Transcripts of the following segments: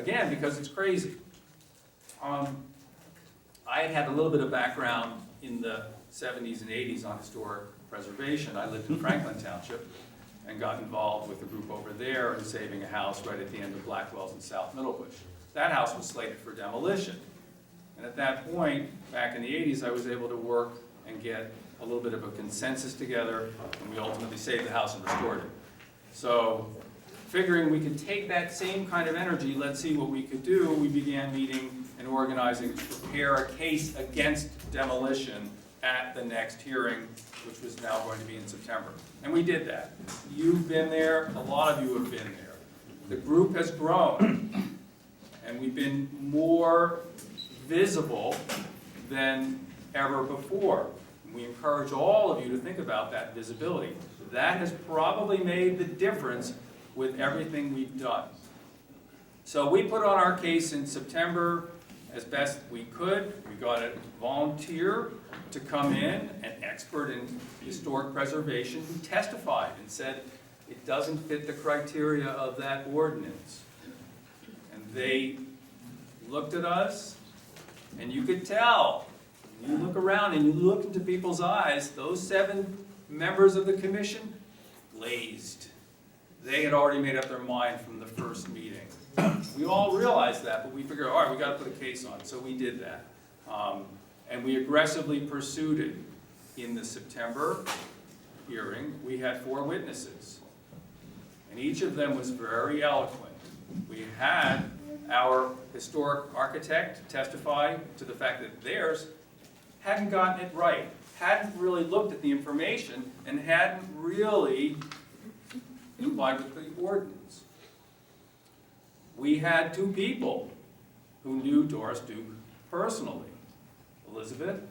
again, because it's crazy. I had a little bit of background in the 70s and 80s on historic preservation. I lived in Franklin Township and got involved with a group over there in saving a house right at the end of Blackwell's in South Middlebush. That house was slated for demolition. And at that point, back in the 80s, I was able to work and get a little bit of a consensus together, and we ultimately saved the house and restored it. So, figuring we could take that same kind of energy, let's see what we could do, we began meeting and organizing to prepare a case against demolition at the next hearing, which was now going to be in September. And we did that. You've been there, a lot of you have been there. The group has grown, and we've been more visible than ever before. We encourage all of you to think about that visibility. That has probably made the difference with everything we've done. So we put on our case in September as best we could. We got a volunteer to come in, an expert in historic preservation, who testified and said it doesn't fit the criteria of that ordinance. And they looked at us, and you could tell. You look around and you look into people's eyes, those 7 members of the commission glazed. They had already made up their mind from the first meeting. We all realized that, but we figured, all right, we got to put a case on. So we did that. And we aggressively pursued it. In the September hearing, we had 4 witnesses. And each of them was very eloquent. We had our historic architect testify to the fact that theirs hadn't gotten it right, hadn't really looked at the information, and hadn't really complied with the ordinance. We had 2 people who knew Doris Duke personally, Elizabeth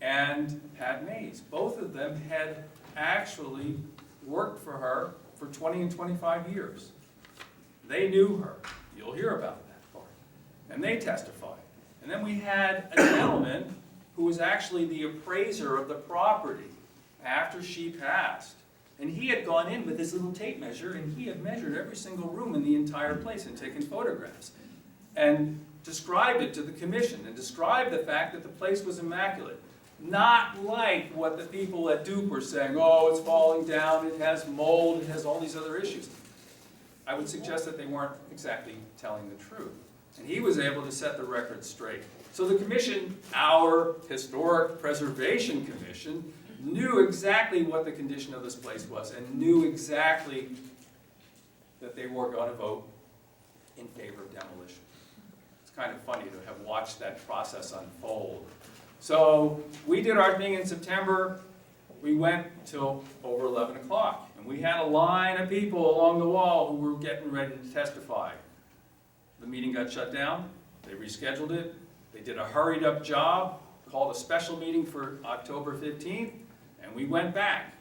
and Pat Mays. Both of them had actually worked for her for 20 and 25 years. They knew her. You'll hear about that part. And they testified. And then we had a gentleman who was actually the appraiser of the property after she passed. And he had gone in with his little tape measure, and he had measured every single room in the entire place and taken photographs. And described it to the commission, and described the fact that the place was immaculate. Not like what the people at Duke were saying, oh, it's falling down, it has mold, it has all these other issues. I would suggest that they weren't exactly telling the truth. And he was able to set the record straight. So the commission, our Historic Preservation Commission, knew exactly what the condition of this place was and knew exactly that they were going to vote in favor of demolition. It's kind of funny to have watched that process unfold. So we did our thing in September. We went till over 11 o'clock. And we had a line of people along the wall who were getting ready to testify. The meeting got shut down. They rescheduled it. They did a hurried up job, called a special meeting for October 15th, and we went back.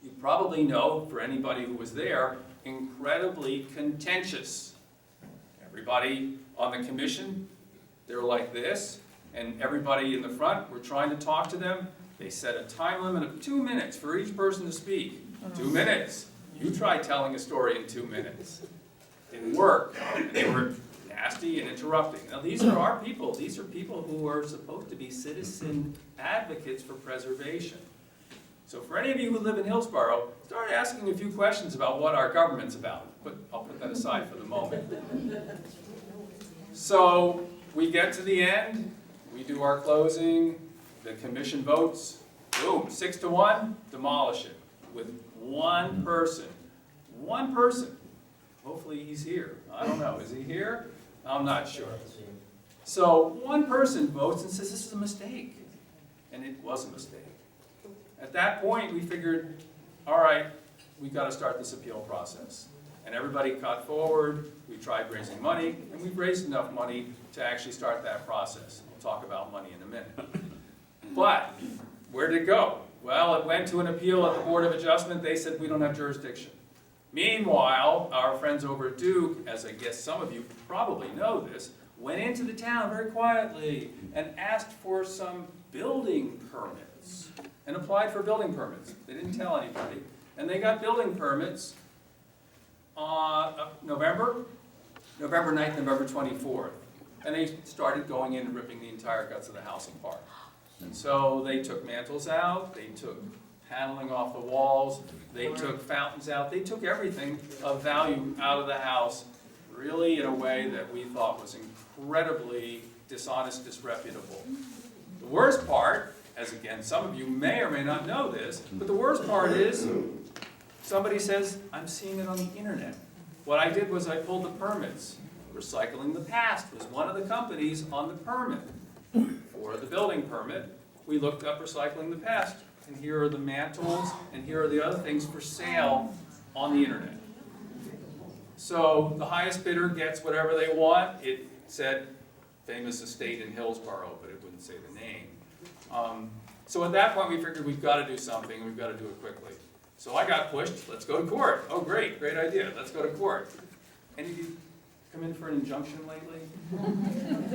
You probably know, for anybody who was there, incredibly contentious. Everybody on the commission, they were like this, and everybody in the front were trying to talk to them. They set a time limit of 2 minutes for each person to speak. 2 minutes. You try telling a story in 2 minutes. Didn't work. And they were nasty and interrupting. Now these are our people. These are people who are supposed to be citizen advocates for preservation. So for any of you who live in Hillsborough, start asking a few questions about what our government's about. But I'll put that aside for the moment. So we get to the end, we do our closing, the commission votes, boom, 6-1, demolish it. With one person. One person. Hopefully he's here. I don't know, is he here? I'm not sure. So one person votes and says this is a mistake. And it was a mistake. At that point we figured, all right, we've got to start this appeal process. And everybody got forward, we tried raising money, and we've raised enough money to actually start that process. We'll talk about money in a minute. But, where did it go? Well, it went to an appeal at the Board of Adjustment. They said we don't have jurisdiction. Meanwhile, our friends over at Duke, as I guess some of you probably know this, went into the town very quietly and asked for some building permits and applied for building permits. They didn't tell anybody. And they got building permits November, November 9th, November 24th. And they started going in and ripping the entire guts of the house apart. And so they took mantles out, they took paneling off the walls, they took fountains out, they took everything of value out of the house, really in a way that we thought was incredibly dishonest, disreputable. The worst part, as again, some of you may or may not know this, but the worst part is somebody says, I'm seeing it on the internet. What I did was I pulled the permits. Recycling the Past was one of the companies on the permit. For the building permit, we looked up Recycling the Past, and here are the mantles, and here are the other things for sale on the internet. So the highest bidder gets whatever they want. It said famous estate in Hillsborough, but it wouldn't say the name. So at that point we figured we've got to do something, and we've got to do it quickly. So I got pushed, let's go to court. Oh great idea, let's go to court. Any of you come in for an injunction lately?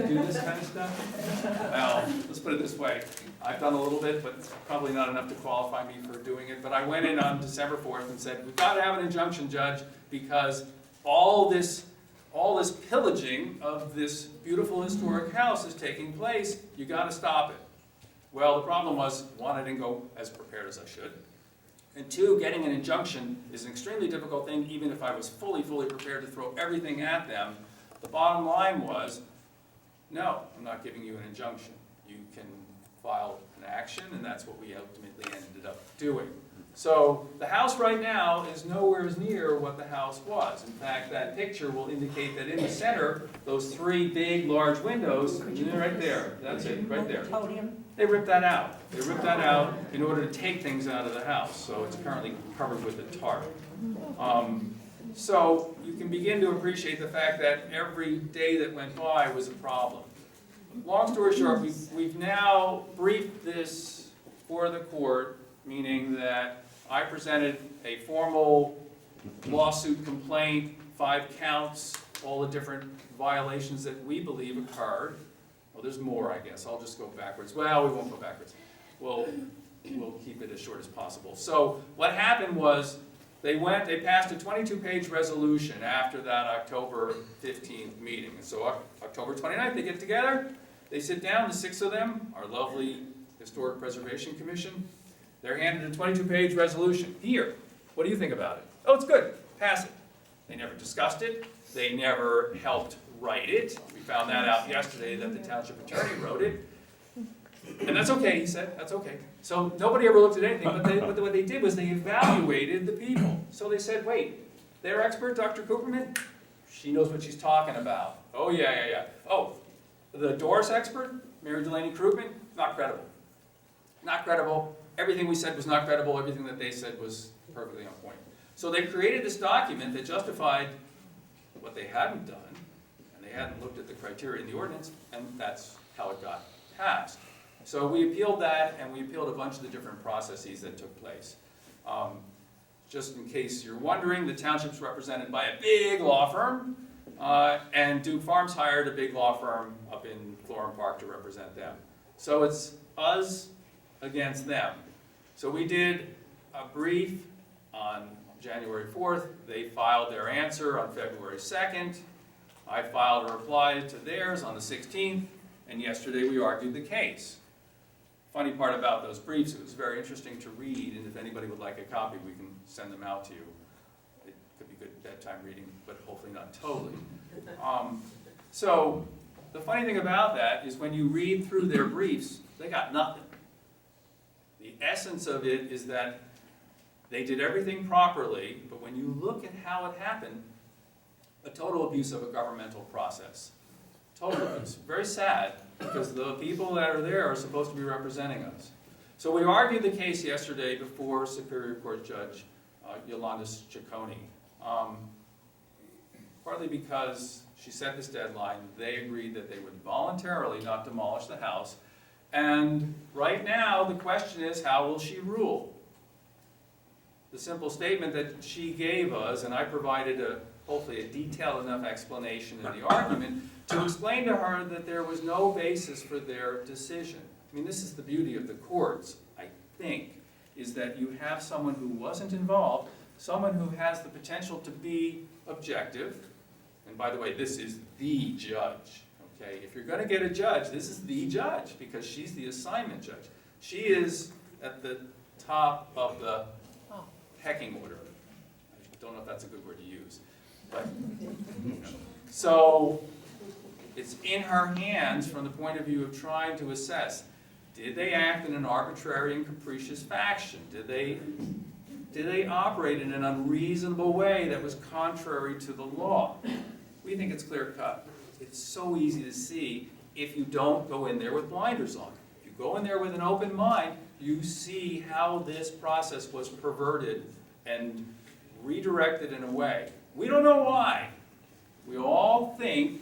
Do this kind of stuff? Well, let's put it this way. I've done a little bit, but probably not enough to qualify me for doing it. But I went in on December 4th and said, we've got to have an injunction, Judge, because all this pillaging of this beautiful historic house is taking place. You got to stop it. Well, the problem was, one, I didn't go as prepared as I should. And two, getting an injunction is an extremely difficult thing, even if I was fully prepared to throw everything at them. The bottom line was, no, I'm not giving you an injunction. You can file an action, and that's what we ultimately ended up doing. So the house right now is nowhere near what the house was. In fact, that picture will indicate that in the center, those three big, large windows, right there, that's it, right there. They ripped that out. They ripped that out in order to take things out of the house. So it's currently covered with a tarp. So you can begin to appreciate the fact that every day that went by was a problem. Long story short, we've now briefed this for the court, meaning that I presented a formal lawsuit complaint, 5 counts, all the different violations that we believe occurred. Well, there's more, I guess. I'll just go backwards. Well, we won't go backwards. We'll keep it as short as possible. So what happened was they passed a 22-page resolution after that October 15th meeting. And so October 29th, they get together. They sit down, the 6 of them, our lovely Historic Preservation Commission. They're handed a 22-page resolution. Here, what do you think about it? Oh, it's good. Pass it. They never discussed it. They never helped write it. We found that out yesterday that the township attorney wrote it. And that's okay, he said, that's okay. So nobody ever looked at anything, but what they did was they evaluated the people. So they said, wait, their expert, Dr. Cooperman, she knows what she's talking about. Oh, yeah. Oh, the Doris expert, Mary Delaney Krugman, not credible. Not credible. Everything we said was not credible. Everything that they said was perfectly on point. So they created this document that justified what they hadn't done, and they hadn't looked at the criteria in the ordinance, and that's how it got passed. So we appealed that, and we appealed a bunch of the different processes that took place. Just in case you're wondering, the township's represented by a big law firm, and Duke Farms hired a big law firm up in Florham Park to represent them. So it's us against them. So we did a brief on January 4th. They filed their answer on February 2nd. I filed a reply to theirs on the 16th, and yesterday we argued the case. Funny part about those briefs, it was very interesting to read, and if anybody would like a copy, we can send them out to you. It could be good bedtime reading, but hopefully not totally. So the funny thing about that is when you read through their briefs, they got nothing. The essence of it is that they did everything properly, but when you look at how it happened, a total abuse of a governmental process. Total abuse. Very sad, because the people that are there are supposed to be representing us. So we argued the case yesterday before Superior Court Judge Yolanda Ciccone. Partly because she set this deadline, they agreed that they would voluntarily not demolish the house. And right now, the question is, how will she rule? The simple statement that she gave us, and I provided hopefully a detailed enough explanation in the argument, to explain to her that there was no basis for their decision. I mean, this is the beauty of the courts, I think, is that you have someone who wasn't involved, someone who has the potential to be objective, And by the way, this is the judge, okay? If you're gonna get a judge, this is the judge, because she's the assignment judge. She is at the top of the pecking order. I don't know if that's a good word to use, but, you know. So, it's in her hands from the point of view of trying to assess, did they act in an arbitrary and capricious fashion? Did they operate in an unreasonable way that was contrary to the law? We think it's clear cut. It's so easy to see if you don't go in there with blinders on. If you go in there with an open mind, you see how this process was perverted and redirected in a way. We don't know why. We all think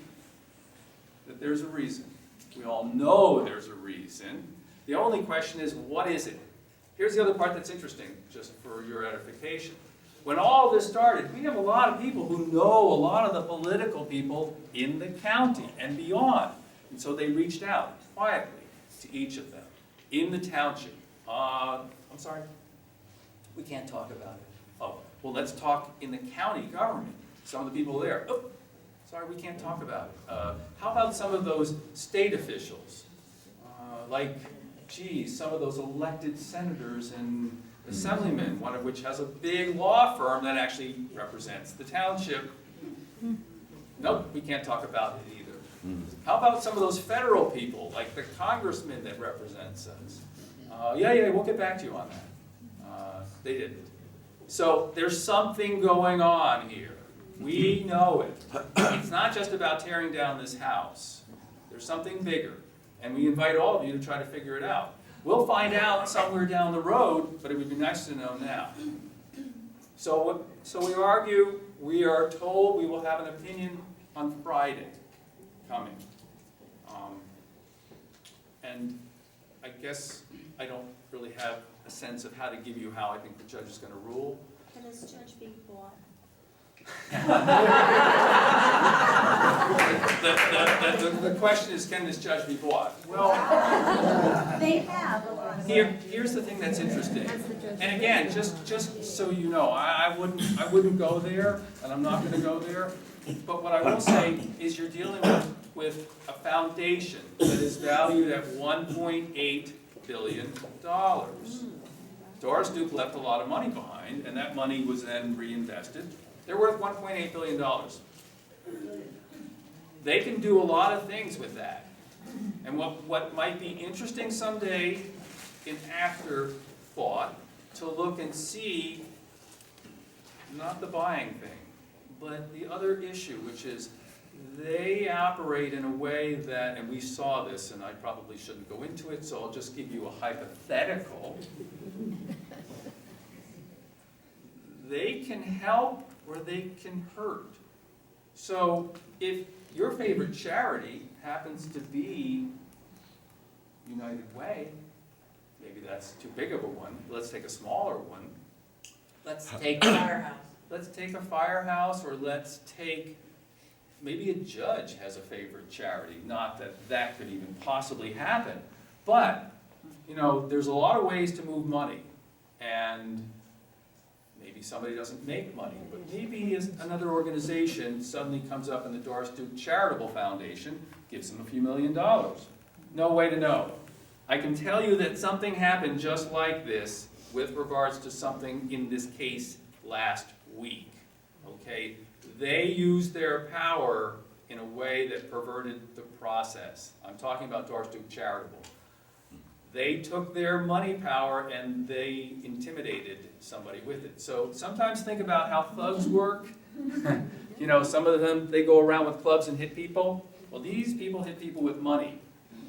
that there's a reason. We all know there's a reason. The only question is, what is it? Here's the other part that's interesting, just for your edification. When all this started, we have a lot of people who know a lot of the political people in the county and beyond. And so they reached out quietly to each of them in the township. I'm sorry, we can't talk about it. Oh, well, let's talk in the county government. Some of the people there, oh, sorry, we can't talk about it. How about some of those state officials? Like, geez, some of those elected senators and assemblymen, one of which has a big law firm that actually represents the township. Nope, we can't talk about it either. How about some of those federal people, like the congressman that represents us? Yeah, we'll get back to you on that. They didn't. So there's something going on here. We know it. It's not just about tearing down this house. There's something bigger. And we invite all of you to try to figure it out. We'll find out somewhere down the road, but it would be nice to know now. So we argue, we are told we will have an opinion on Friday coming. And I guess I don't really have a sense of how to give you how I think the judge is going to rule. Can this judge be bought? The question is, can this judge be bought? Well, They have a lot. here's the thing that's interesting. And again, just so you know, I wouldn't go there, and I'm not going to go there. But what I will say is you're dealing with a foundation that is valued at $1.8 billion. Doris Duke left a lot of money behind, and that money was then reinvested. They're worth $1.8 billion. They can do a lot of things with that. And what might be interesting someday in afterthought, to look and see, not the buying thing, but the other issue, which is they operate in a way that, and we saw this, and I probably shouldn't go into it, so I'll just give you a hypothetical. They can help or they can hurt. So if your favorite charity happens to be United Way, maybe that's too big of a one. Let's take a smaller one. Let's take Firehouse. Let's take a firehouse, or let's take, maybe a judge has a favorite charity. Not that that could even possibly happen. But, you know, there's a lot of ways to move money. And maybe somebody doesn't make money, but maybe another organization suddenly comes up in the Doris Duke Charitable Foundation, gives them a few $1 million. No way to know. I can tell you that something happened just like this with regards to something in this case last week. Okay? They used their power in a way that perverted the process. I'm talking about Doris Duke Charitable. They took their money power and they intimidated somebody with it. So sometimes think about how thugs work. You know, some of them, they go around with clubs and hit people. Well, these people hit people with money.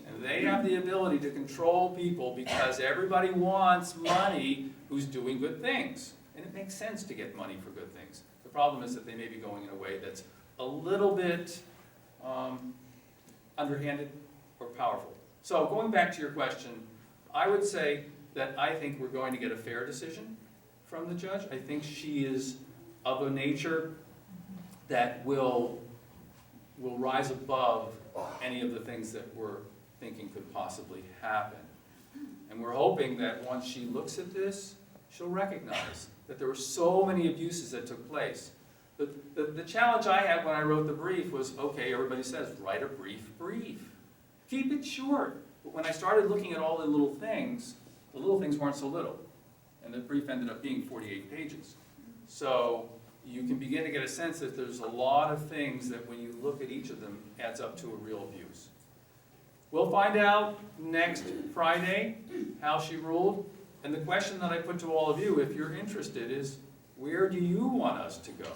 And they have the ability to control people because everybody wants money who's doing good things. And it makes sense to get money for good things. The problem is that they may be going in a way that's a little bit underhanded or powerful. So going back to your question, I would say that I think we're going to get a fair decision from the judge. I think she is of a nature that will rise above any of the things that we're thinking could possibly happen. And we're hoping that once she looks at this, she'll recognize that there were so many abuses that took place. The challenge I had when I wrote the brief was, okay, everybody says, write a brief. Keep it short. But when I started looking at all the little things weren't so little. And the brief ended up being 48 pages. So you can begin to get a sense that there's a lot of things that when you look at each of them adds up to a real abuse. We'll find out next Friday how she ruled. And the question that I put to all of you, if you're interested, is where do you want us to go?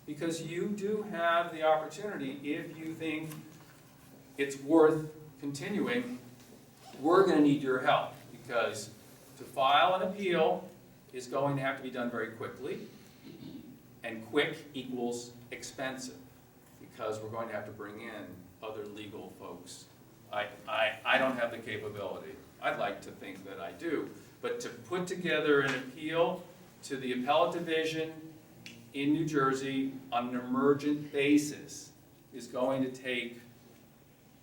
Because you do have the opportunity, if you think it's worth continuing, we're going to need your help. Because to file an appeal is going to have to be done very quickly. And quick equals expensive. Because we're going to have to bring in other legal folks. I don't have the capability. I'd like to think that I do. But to put together an appeal to the appellate division in New Jersey on an emergent basis is going to take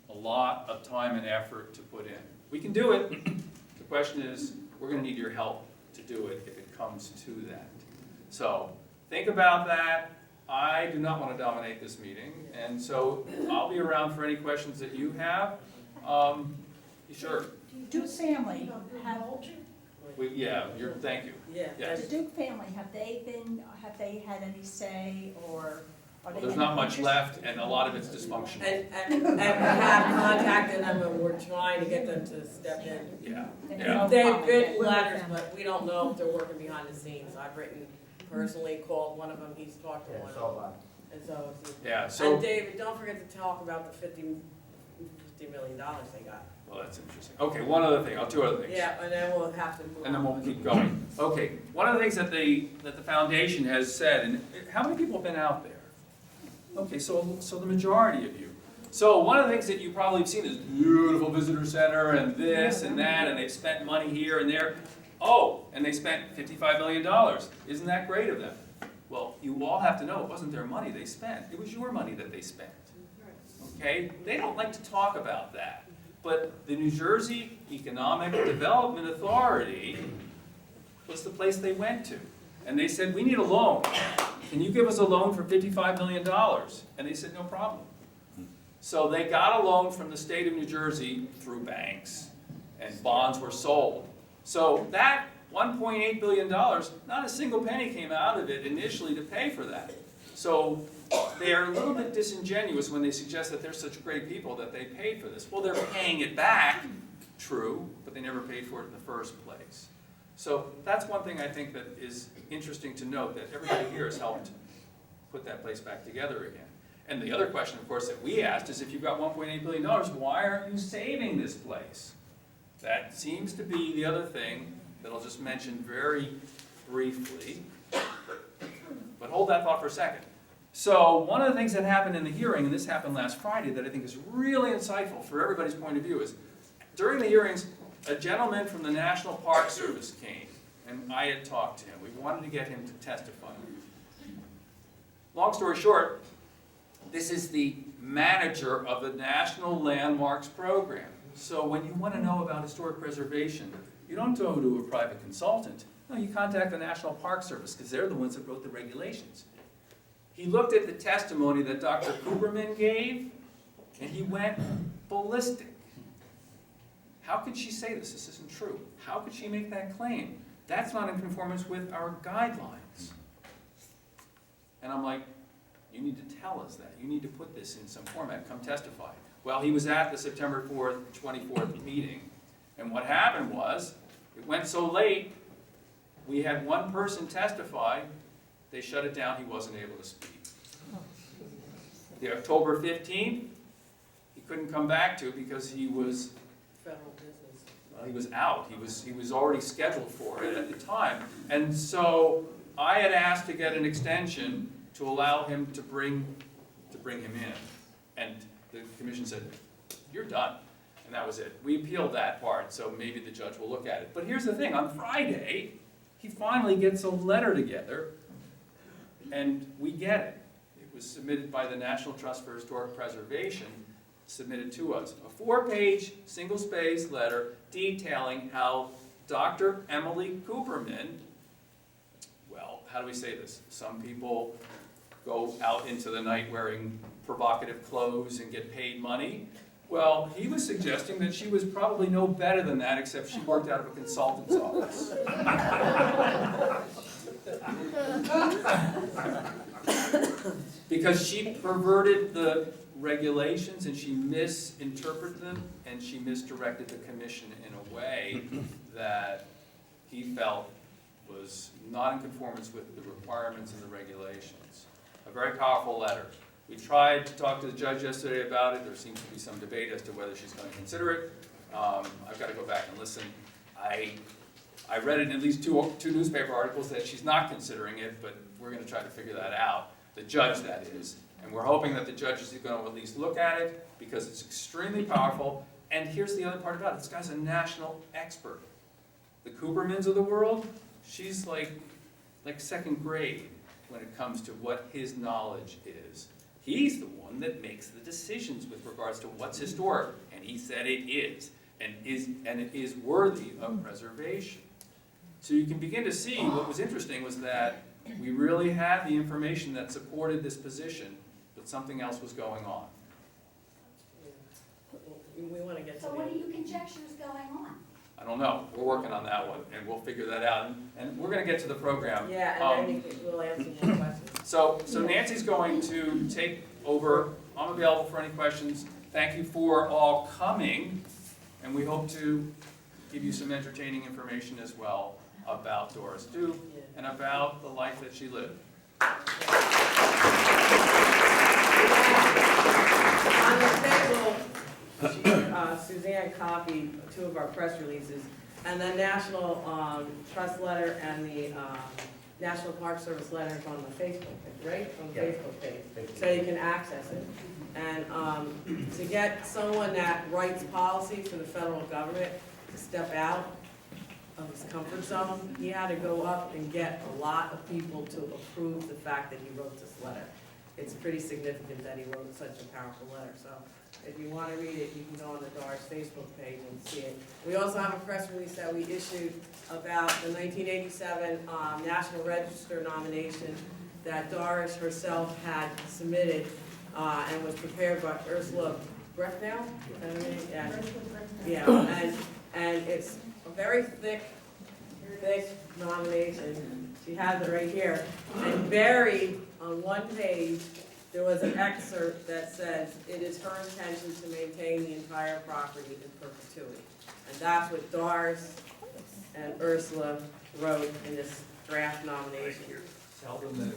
a lot of time and effort to put in. We can do it. The question is, we're going to need your help to do it if it comes to that. So think about that. I do not want to dominate this meeting, and so I'll be around for any questions that you have. Sure. Duke family, Thank you. Yeah. Yes. the Duke family, have they had any say, or are Well, they? there's not much left, and a lot of it's dysfunctional. And we have contacted them and we're trying to get them to step in. Yeah. They've written letters, but we don't know if they're working behind the scenes. I've written, personally called one of them, he's talked to one of them. And so, Yeah, so, and David, don't forget to talk about the $50 million they got. well, that's interesting. Okay, two other things. Yeah, and then we'll have to move on. And then we'll keep going. Okay, one of the things that the foundation has said, and how many people have been out there? Okay, so the majority of you. So one of the things that you probably have seen is beautiful visitor center and this and that, and they've spent money here and there. Oh, and they spent $55 million. Isn't that great of them? Well, you all have to know it wasn't their money they spent. It was your money that they spent. Okay? They don't like to talk about that. But the New Jersey Economic Development Authority was the place they went to. And they said, we need a loan. Can you give us a loan for $55 million? And they said, no problem. So they got a loan from the state of New Jersey through banks, and bonds were sold. So that $1.8 billion, not a single penny came out of it initially to pay for that. So they are a little bit disingenuous when they suggest that they're such great people that they paid for this. Well, they're paying it back, true, but they never paid for it in the first place. So that's one thing I think that is interesting to note, that everybody here has helped put that place back together again. And the other question, of course, that we asked is, if you've got $1.8 billion, why aren't you saving this place? That seems to be the other thing that I'll just mention very briefly. But hold that thought for a second. So one of the things that happened in the hearing, and this happened last Friday, that I think is really insightful for everybody's point of view, is during the hearings, a gentleman from the National Park Service came, and I had talked to him. We wanted to get him to testify. Long story short, this is the manager of the National Landmarks Program. So when you want to know about historic preservation, you don't go to a private consultant. No, you contact the National Park Service, because they're the ones that wrote the regulations. He looked at the testimony that Dr. Cooperman gave, and he went ballistic. How could she say this? This isn't true. How could she make that claim? That's not in conformance with our guidelines. And I'm like, you need to tell us that. You need to put this in some format. Come testify. Well, he was at the September 4th, 24th meeting. And what happened was, it went so late, we had one person testify. They shut it down. He wasn't able to speak. The October 15th, he couldn't come back to because he was Federal business. well, he was out. He was already scheduled for it at the time. And so I had asked to get an extension to allow him to bring him in. And the commission said, you're done. And that was it. We appealed that part, so maybe the judge will look at it. But here's the thing. On Friday, he finally gets a letter together, and we get it. It was submitted by the National Trust for Historic Preservation, submitted to us. A 4-page, single-spaced letter detailing how Dr. Emily Cooperman, well, how do we say this? Some people go out into the night wearing provocative clothes and get paid money. Well, he was suggesting that she was probably no better than that, except she worked out of a consultant's office. Because she perverted the regulations and she misinterpreted them and she misdirected the commission in a way that he felt was not in conformance with the requirements and the regulations. A very powerful letter. We tried to talk to the judge yesterday about it. There seems to be some debate as to whether she's going to consider it. I've got to go back and listen. I read in at least two newspaper articles that she's not considering it, but we're going to try to figure that out. The judge, that is. And we're hoping that the judge is going to at least look at it because it's extremely powerful. And here's the other part about it. This guy's a national expert. The Coopermans of the world, she's like second grade when it comes to what his knowledge is. He's the one that makes the decisions with regards to what's historic, and he said it is, and it is worthy of preservation. So you can begin to see what was interesting was that we really had the information that supported this position, but something else was going on. We want to get to So what do you conjecture is going on? I don't know. We're working on that one, and we'll figure that out. And we're going to get to the program. Yeah, and then we'll answer more questions. So Nancy's going to take over. I'm available for any questions. Thank you for all coming, and we hope to give you some entertaining information as well about Doris Duke and about the life that she lived. On the table, Suzanne copied two of our press releases, and the National Trust letter and the National Park Service letter is on the Facebook page, right? On the Facebook page, so you can access it. And to get someone that writes policy for the federal government to step out of his comfort zone, he had to go up and get a lot of people to approve the fact that he wrote this letter. It's pretty significant that he wrote such a powerful letter. So if you want to read it, you can go on the Doris Facebook page and see it. We also have a press release that we issued about the 1987 National Register nomination that Doris herself had submitted and was prepared by Ursula Brecknell. Yeah, and it's a very thick nomination. She has it right here. And buried on one page, there was an excerpt that says, it is her intention to maintain the entire property in perpetuity. And that's what Doris and Ursula wrote in this draft nomination. Tell them that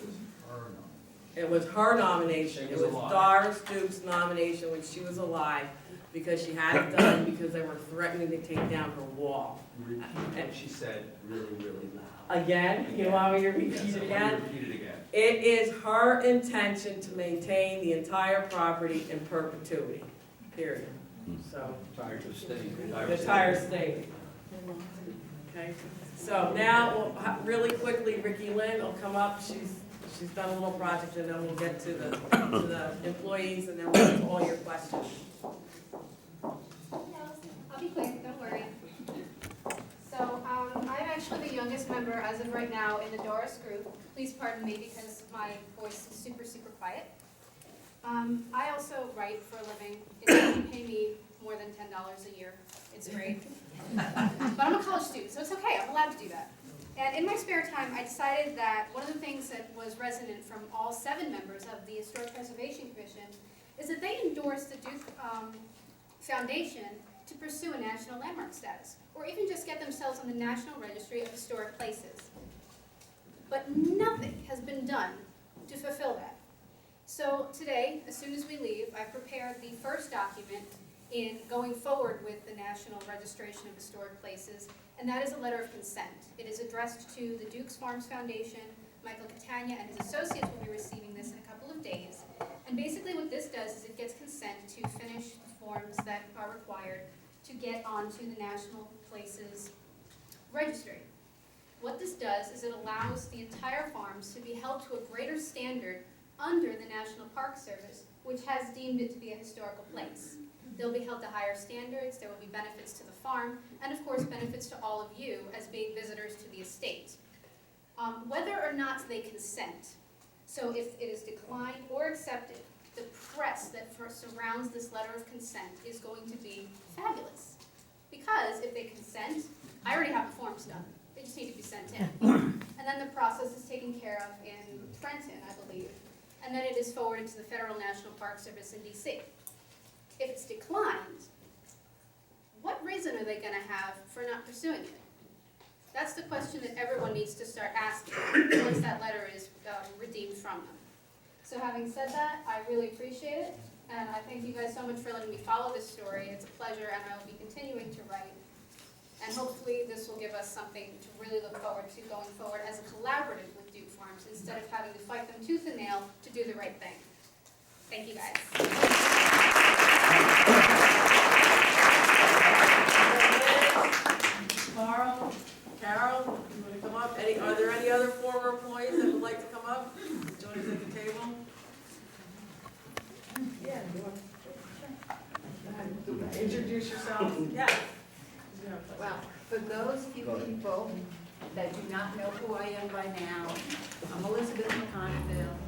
it was her nomination. It was her nomination. She It was was alive. Doris Duke's nomination when she was alive, because she had it done because they were threatening to take down her wall. Repeat what she said really, really loud. Again? You want me to repeat Yes, it I again? want you to repeat it again. It is her intention to maintain the entire property in perpetuity, period. So, Entire state. the entire state. Okay, so now, really quickly, Ricky Lynn will come up. She's done a little project, and then we'll get to the employees, and then we'll get to all your questions. I'll be quick, don't worry. So, I'm actually the youngest member as of right now in the Doris group. Please pardon me because my voice is super, super quiet. I also write for a living. It doesn't pay me more than $10 a year. It's great. But I'm a college student, so it's okay. I'm allowed to do that. And in my spare time, I decided that one of the things that was resonant from all 7 members of the Historic Preservation Commission is that they endorsed the Duke Foundation to pursue a national landmark status, or even just get themselves on the National Registry of Historic Places. But nothing has been done to fulfill that. So today, as soon as we leave, I prepared the first document in going forward with the National Registration of Historic Places, and that is a letter of consent. It is addressed to the Duke's Farms Foundation. Michael Catania and his associates will be receiving this in a couple of days. And basically what this does is it gets consent to finish the forms that are required to get onto the National Places Registry. What this does is it allows the entire farms to be held to a greater standard under the National Park Service, which has deemed it to be a historical place. They'll be held to higher standards, there will be benefits to the farm, and of course benefits to all of you as being visitors to the estate. Whether or not they consent. So if it is declined or accepted, the press that surrounds this letter of consent is going to be fabulous. Because if they consent, I already have the forms done. They just need to be sent in. And then the process is taken care of in Trenton, I believe. And then it is forwarded to the Federal National Park Service in DC. If it's declined, what reason are they going to have for not pursuing it? That's the question that everyone needs to start asking once that letter is redeemed from them. So having said that, I really appreciate it, and I thank you guys so much for letting me follow this story. It's a pleasure, and I will be continuing to write. And hopefully this will give us something to really look forward to going forward as a collaborative with Duke Farms, instead of having to fight them tooth and nail to do the right thing. Thank you guys. Carol, you want to come up? Are there any other former employees that would like to come up? Join us at the table? Yeah, you want to introduce yourself? Yes. Well, for those few people that do not know who I am by now, I'm Elizabeth McConville.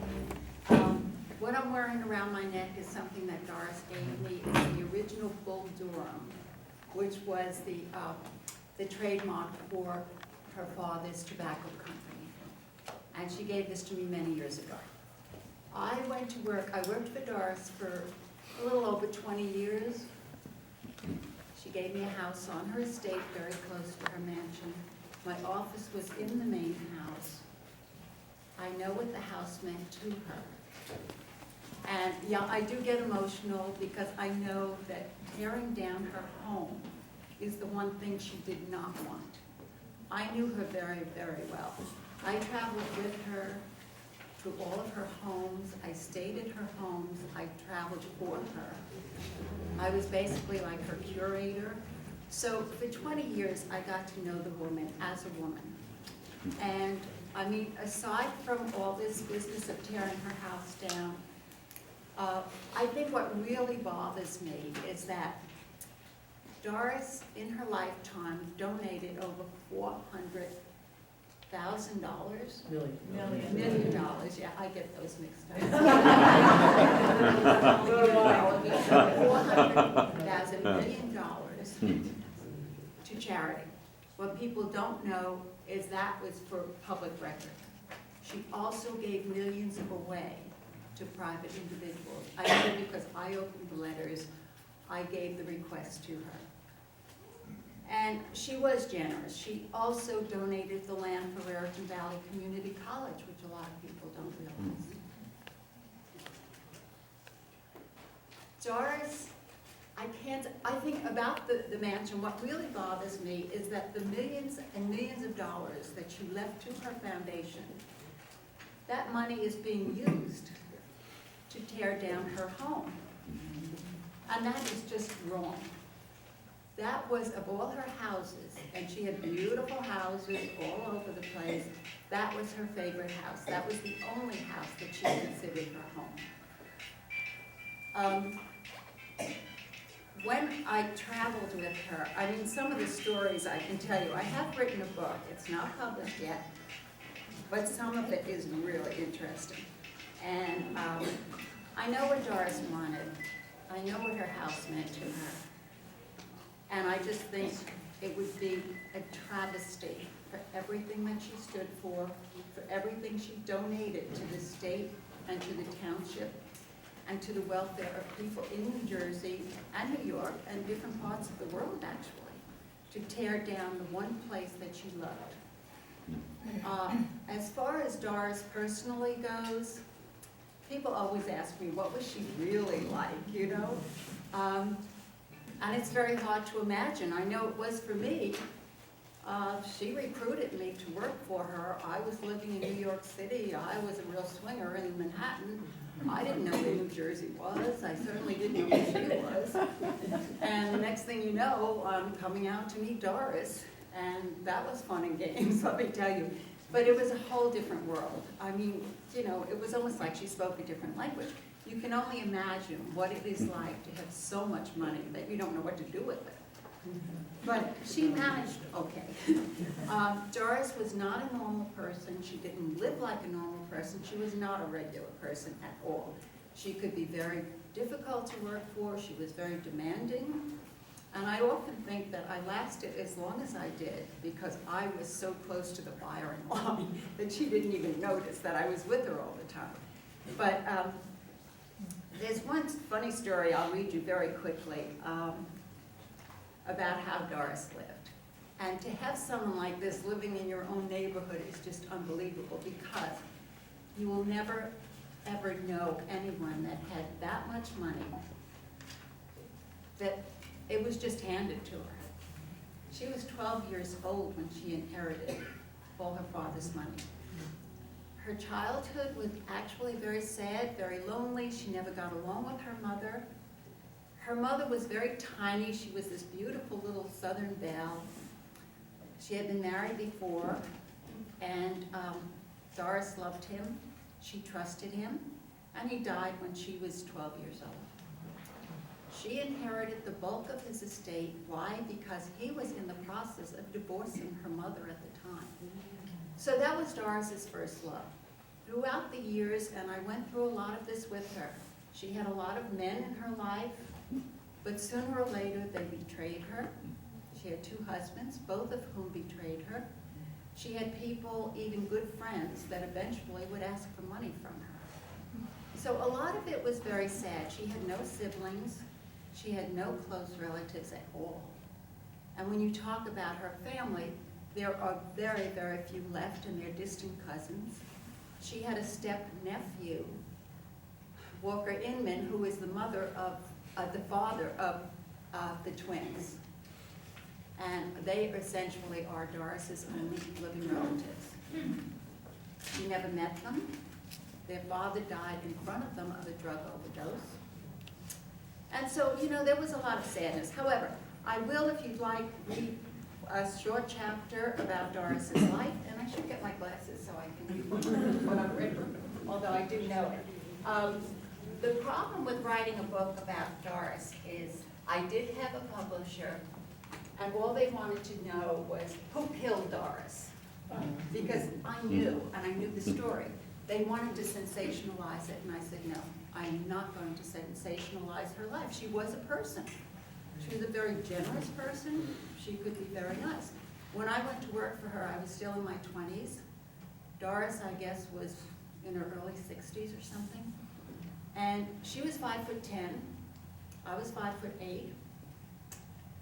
What I'm wearing around my neck is something that Doris gave me. It's the original Bull Durham, which was the trademark for her father's tobacco company. And she gave this to me many years ago. I went to work, I worked for Doris for a little over 20 years. She gave me a house on her estate, very close to her mansion. My office was in the main house. I know what the house meant to her. And yeah, I do get emotional because I know that tearing down her home is the one thing she did not want. I knew her very, very well. I traveled with her to all of her homes. I stayed at her homes. I traveled for her. I was basically like her curator. So for 20 years, I got to know the woman as a woman. And I mean, aside from all this business of tearing her house down, I think what really bothers me is that Doris, in her lifetime, donated over $400,000. Million dollars, yeah, I get those mixed up. $400,000 million to charity. What people don't know is that was for public record. She also gave millions away to private individuals. I know because I opened the letters, I gave the request to her. And she was generous. She also donated the land for Raritan Valley Community College, which a lot of people don't realize. Doris, I think about the mansion, what really bothers me is that the millions and millions of dollars that she left to her foundation, that money is being used to tear down her home. And that is just wrong. That was, of all her houses, and she had beautiful houses all over the place, that was her favorite house. That was the only house that she considered her home. When I traveled with her, I mean, some of the stories I can tell you, I have written a book, it's not published yet, but some of it is really interesting. And I know what Doris wanted. I know what her house meant to her. And I just think it would be a travesty for everything that she stood for everything she donated to the state and to the township and to the welfare of people in New Jersey and New York and different parts of the world, actually, to tear down the one place that she loved. As far as Doris personally goes, people always ask me, what was she really like, you know? And it's very hard to imagine. I know it was for me. She recruited me to work for her. I was living in New York City. I was a real swinger in Manhattan. I didn't know where New Jersey was. I certainly didn't know who she was. And the next thing you know, I'm coming out to meet Doris. And that was fun and games, let me tell you. But it was a whole different world. I mean, you know, it was almost like she spoke a different language. You can only imagine what it is like to have so much money that you don't know what to do with it. But she managed okay. Doris was not a normal person. She didn't live like a normal person. She was not a regular person at all. She could be very difficult to work for. She was very demanding. And I often think that I lasted as long as I did because I was so close to the firing line that she didn't even notice that I was with her all the time. But there's one funny story I'll read you very quickly about how Doris lived. And to have someone like this living in your own neighborhood is just unbelievable because you will never, ever know anyone that had that much money that it was just handed to her. She was 12 years old when she inherited all her father's money. Her childhood was actually very sad, very lonely. She never got along with her mother. Her mother was very tiny. She was this beautiful little Southern belle. She had been married before, and Doris loved him. She trusted him, and he died when she was 12 years old. She inherited the bulk of his estate. Why? Because he was in the process of divorcing her mother at the time. So that was Doris's first love. Throughout the years, and I went through a lot of this with her, she had a lot of men in her life, but sooner or later they betrayed her. She had 2 husbands, both of whom betrayed her. She had people, even good friends, that eventually would ask for money from her. So a lot of it was very sad. She had no siblings. She had no close relatives at all. And when you talk about her family, there are very, very few left, and they're distant cousins. She had a step-nephew, Walker Inman, who is the mother of the father of the twins. And they essentially are Doris's only living relatives. She never met them. Their father died in front of them of a drug overdose. And so, you know, there was a lot of sadness. However, I will, if you'd like, read a short chapter about Doris's life, and I should get my glasses so I can read what I've written, although I do know it. The problem with writing a book about Doris is I did have a publisher, and all they wanted to know was who killed Doris, because I knew, and I knew the story. They wanted to sensationalize it, and I said, no, I'm not going to sensationalize her life. She was a person. She was a very generous person. She could be very nice. When I went to work for her, I was still in my 20s. Doris, I guess, was in her early 60s or something. And she was 5'10". I was 5'8".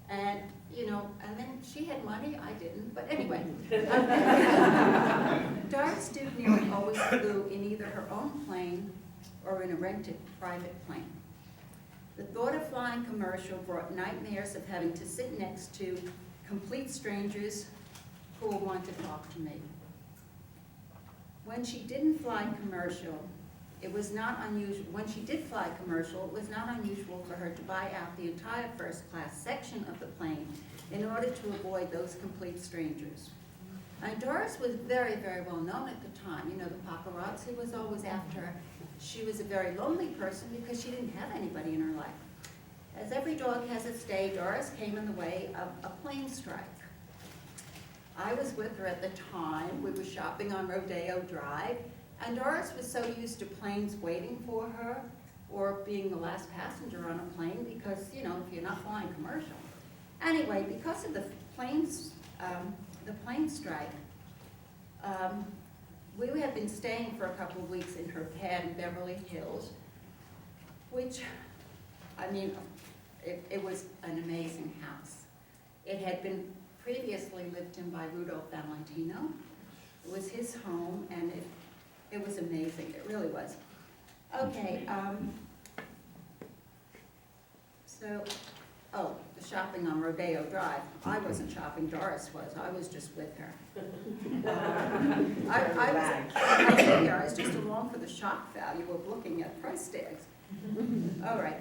And, you know, and then she had money, I didn't, but anyway. Doris Duke nearly always flew in either her own plane or in a rented private plane. The thought of flying commercial brought nightmares of having to sit next to complete strangers who will want to talk to me. When she didn't fly commercial, it was not unusual. When she did fly commercial, it was not unusual for her to buy out the entire first-class section of the plane in order to avoid those complete strangers. And Doris was very, very well known at the time. You know, the paparazzi was always after her. She was a very lonely person because she didn't have anybody in her life. As every dog has its day, Doris came in the way of a plane strike. I was with her at the time. We were shopping on Rodeo Drive, and Doris was so used to planes waiting for her or being the last passenger on a plane because, you know, if you're not flying commercial. Anyway, because of the plane strike, we had been staying for a couple of weeks in her pad in Beverly Hills, which, I mean, it was an amazing house. It had been previously lived in by Rudolph Valentino. It was his home, and it was amazing. It really was. Okay, the shopping on Rodeo Drive. I wasn't shopping, Doris was. I was just with her. I was just along for the shock value of looking at price tags. All right.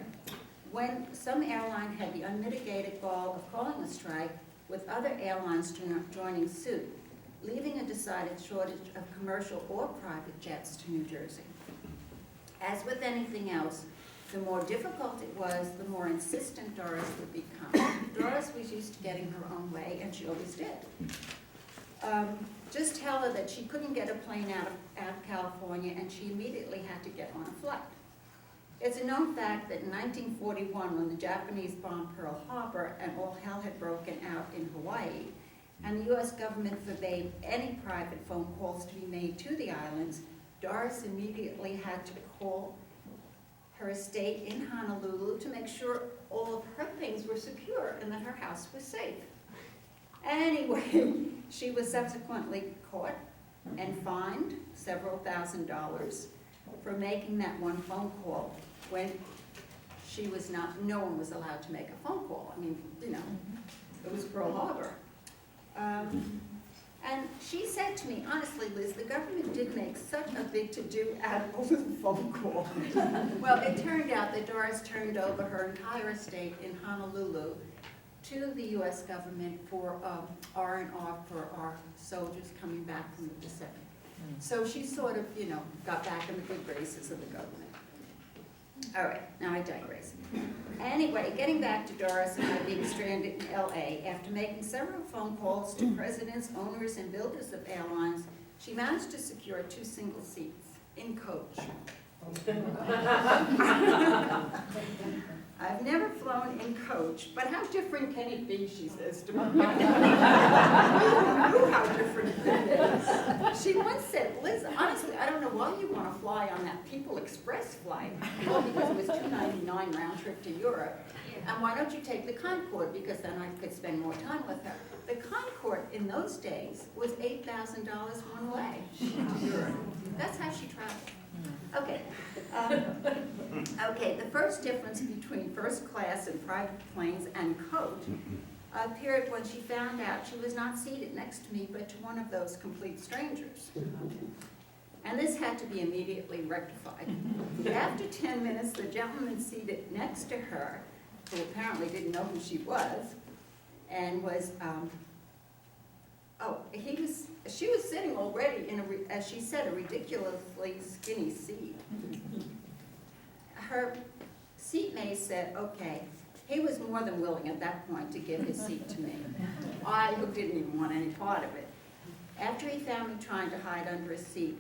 When some airline had the unmitigated gall of calling a strike, with other airlines joining suit, leaving a decided shortage of commercial or private jets to New Jersey. As with anything else, The more difficult it was, the more insistent Doris would become. Doris was used to getting her own way, and she always did. Just tell her that she couldn't get a plane out of California, and she immediately had to get on a flight. It's a known fact that in 1941, when the Japanese bombed Pearl Harbor and all hell had broken out in Hawaii, and the U.S. government forbade any private phone calls to be made to the islands, Doris immediately had to call her estate in Honolulu to make sure all of her things were secure and that her house was safe. Anyway, she was subsequently caught and fined several $1,000s for making that one phone call when she was not, no one was allowed to make a phone call. I mean, you know, it was Pearl Harbor. And she said to me, honestly, Liz, the government did make such a big to-do out of a little phone call. Well, it turned out that Doris turned over her entire estate in Honolulu to the U.S. government for R&R for our soldiers coming back from the Pacific. So she sort of, you know, got back in the good graces of the government. All right, now I digress. Anyway, getting back to Doris and her being stranded in L.A., after making several phone calls to presidents, owners, and builders of airlines, she managed to secure 2 single seats in coach. I've never flown in coach, but how different can it be, she says to me. We knew how different it could be. She once said, Liz, honestly, I don't know why you want to fly on that People Express flight. Well, because it was $2.99 round trip to Europe. And why don't you take the Concorde? Because then I could spend more time with her. The Concorde in those days was $8,000 one way to Europe. That's how she traveled. Okay. Okay, the first difference between first class and private planes and coach appeared when she found out she was not seated next to me, but to one of those complete strangers. And this had to be immediately rectified. After 10 minutes, the gentleman seated next to her, who apparently didn't know who she was, and was, she was sitting already in as she said, a ridiculously skinny seat. Her seatmate said, okay, he was more than willing at that point to give his seat to me. I didn't even want any part of it. After he found me trying to hide under a seat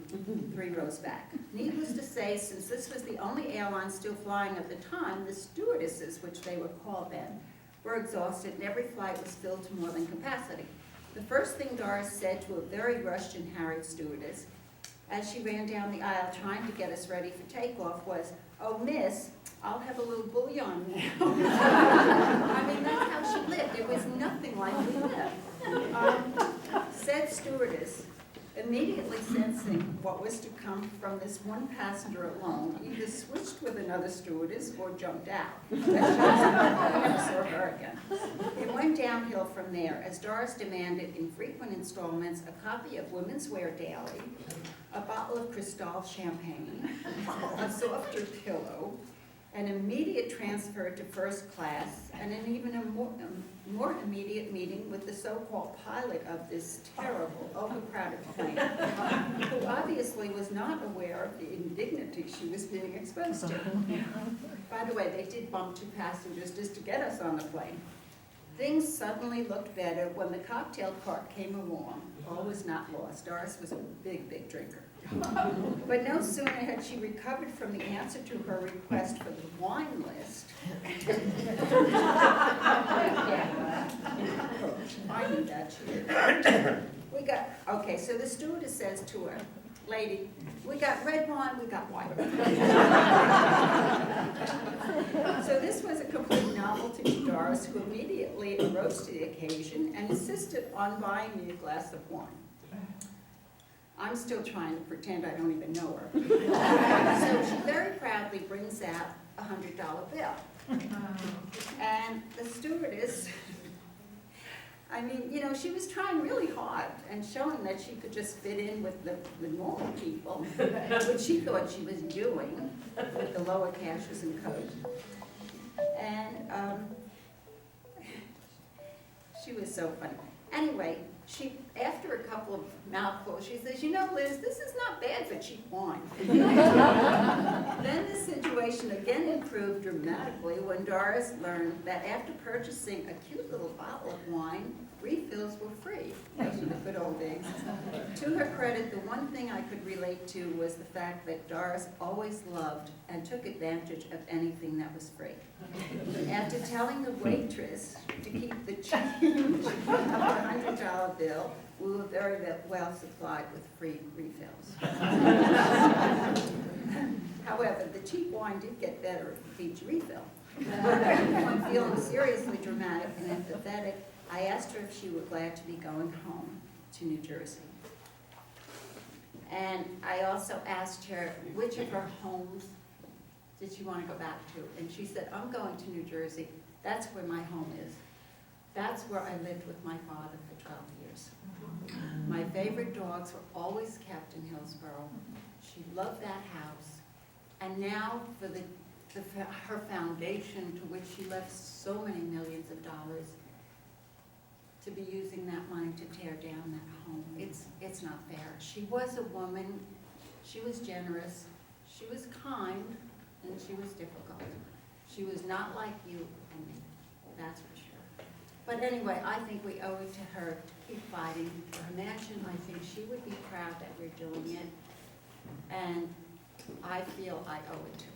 3 rows back. Needless to say, since this was the only airline still flying at the time, the stewardesses, which they were called then, were exhausted and every flight was filled to more than capacity. The first thing Doris said to a very rushed and harried stewardess as she ran down the aisle trying to get us ready for takeoff was, oh, miss, I'll have a little bouillon now. I mean, that's how she lived. It was nothing like we lived. Said stewardess, immediately sensing what was to come from this one passenger alone, either switched with another stewardess or jumped out. I never saw her again. It went downhill from there as Doris demanded in frequent installments a copy of Women's Wear Daily, a bottle of Cristal champagne, a softer pillow, an immediate transfer to first class, and an even more immediate meeting with the so-called pilot of this terrible, overcrowded plane, who obviously was not aware of the indignity she was being exposed to. By the way, they did bump 2 passengers just to get us on the plane. Things suddenly looked better when the cocktail cart came along. All was not lost. Doris was a big, big drinker. But no sooner had she recovered from the answer to her request for the wine list. I knew that she did. Okay, so the stewardess says to her, lady, we got red wine, we got white. So this was a complete novelty to Doris, who immediately arose to the occasion and insisted on buying me a glass of wine. I'm still trying to pretend I don't even know her. So she very proudly brings out a $100 bill. And the stewardess, I mean, you know, she was trying really hard and showing that she could just fit in with the normal people, which she thought she was doing with the lower cashiers and coach. And she was so funny. Anyway, she after a couple of mouthfuls, she says, you know, Liz, this is not bad for cheap wine. Then the situation again improved dramatically when Doris learned that after purchasing a cute little bottle of wine, refills were free. Those were the good old days. To her credit, the one thing I could relate to was the fact that Doris always loved and took advantage of anything that was free. After telling the waitress to keep the change of the $100 bill, we were very well supplied with free refills. However, the cheap wine did get better with each refill. When feeling seriously dramatic and empathetic, I asked her if she were glad to be going home to New Jersey. And I also asked her which of her homes did she want to go back to. And she said, I'm going to New Jersey. That's where my home is. That's where I lived with my father for 12 years. My favorite dogs were always kept in Hillsborough. She loved that house. And now for her foundation, to which she left so many millions of dollars, to be using that money to tear down that home. It's not fair. She was a woman, she was generous, she was kind, and she was difficult. She was not like you and me, that's for sure. But anyway, I think we owe it to her to keep fighting for her mansion. I think she would be proud that we're doing it, and I feel I owe it to her.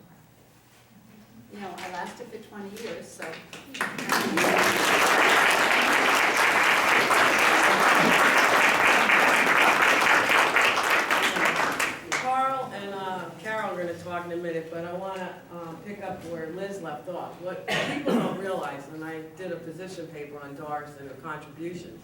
You know, I lasted for 20 years, so. Carl and Carol are going to talk in a minute, but I want to pick up where Liz left off. What people don't realize, and I did a position paper on Doris and her contributions,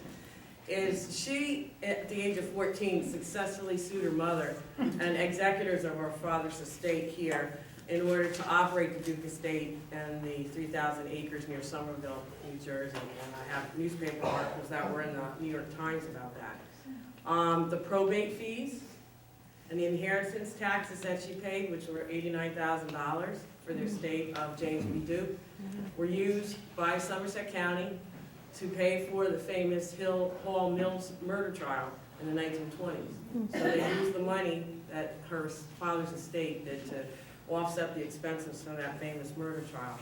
is she, at the age of 14, successfully sued her mother and executors of her father's estate here in order to operate the Duke Estate and the 3,000 acres near Somerville, New Jersey. And I have newspaper articles that were in the New York Times about that. The probate fees and the inheritance taxes that she paid, which were $89,000 for the estate of James B. Duke, were used by Somerset County to pay for the famous Hall Mills murder trial in the 1920s. So they used the money that her father's estate did to offset the expenses from that famous murder trial.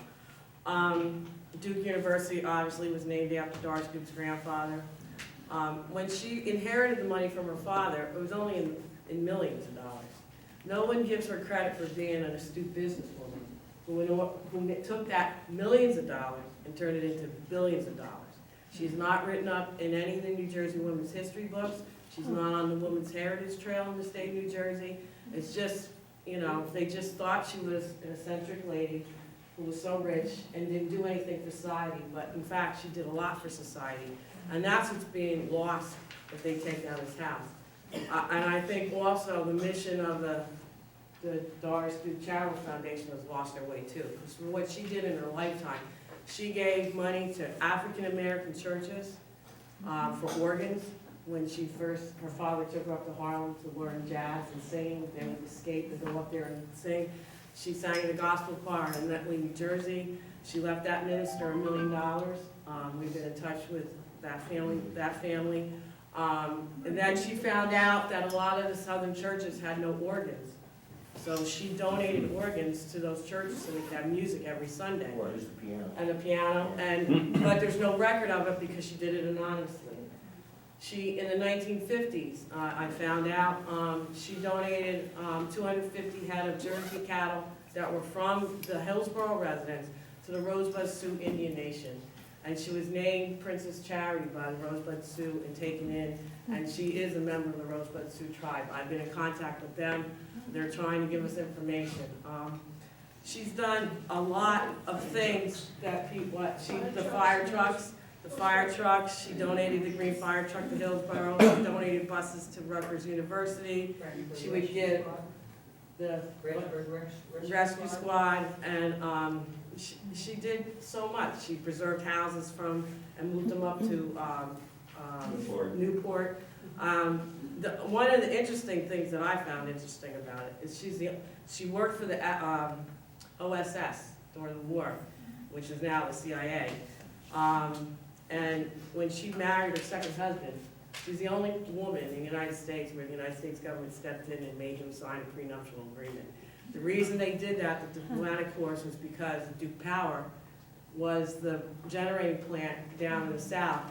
Duke University obviously was named after Doris Duke's grandfather. When she inherited the money from her father, it was only in millions of dollars. No one gives her credit for being an astute businesswoman who took that millions of dollars and turned it into billions of dollars. She's not written up in any of the New Jersey women's history books. She's not on the Women's Heritage Trail in the state of New Jersey. It's just, you know, they just thought she was an eccentric lady who was so rich and didn't do anything for society, but in fact, she did a lot for society. And that's what's being lost if they take down this house. And I think also the mission of the Doris Duke Charitable Foundation has lost their way too. Because for what she did in her lifetime, she gave money to African American churches for organs. When her father took her up to Harlem to learn jazz and sing, they would escape to go up there and sing. She sang in the gospel choir in Nutley, New Jersey. She left that minister $1 million. We've been in touch with that family. And then she found out that a lot of the southern churches had no organs. So she donated organs to those churches so they could have music every Sunday. Or just the piano. And the piano, but there's no record of it because she did it anonymously. She, in the 1950s, I found out, she donated 250 head of Jersey cattle that were from the Hillsborough residents to the Rosebud Sioux Indian Nation. And she was named Princess Charity by the Rosebud Sioux and taken in, and she is a member of the Rosebud Sioux tribe. I've been in contact with them. They're trying to give us information. She's done a lot of things that the fire trucks, she donated the green fire truck to Hillsborough, she donated buses to Rutgers University, she would give the rescue squad, and she did so much. She preserved houses and moved them up to Newport. One of the interesting things that I found interesting about it is she worked for the OSS during the war, which is now the CIA. And when she married her second husband, She's the only woman in the United States where the United States government stepped in and made him sign a prenuptial agreement. The reason they did that, the diplomatic course, was because Duke Power was the generating plant down in the south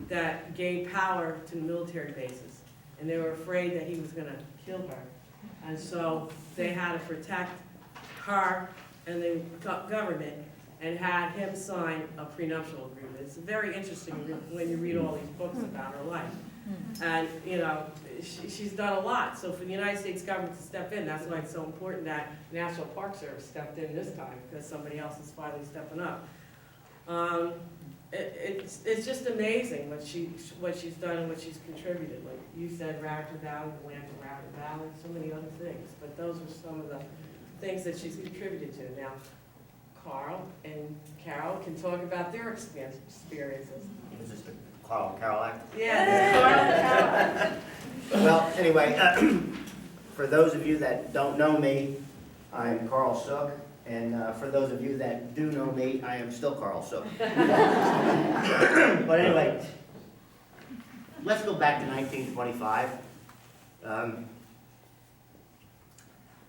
that gave power to the military bases. And they were afraid that he was gonna kill her. And so they had to protect her and the government and had him sign a prenuptial agreement. It's very interesting when you read all these books about her life. And, you know, she's done a lot. So for the United States government to step in, that's why it's so important that National Park Service stepped in this time, because somebody else is finally stepping up. It's just amazing what she's done and what she's contributed. Like you said, Raritan Valley, the land of Raritan Valley, so many other things. But those are some of the things that she's contributed to. Now, Carl and Carol can talk about their experiences. Is this the Carl Carol Act? Yeah, Carl and Carol. Well, anyway, for those of you that don't know me, I'm Carl Sook. And for those of you that do know me, I am still Carl Sook. But anyway, let's go back to 1925.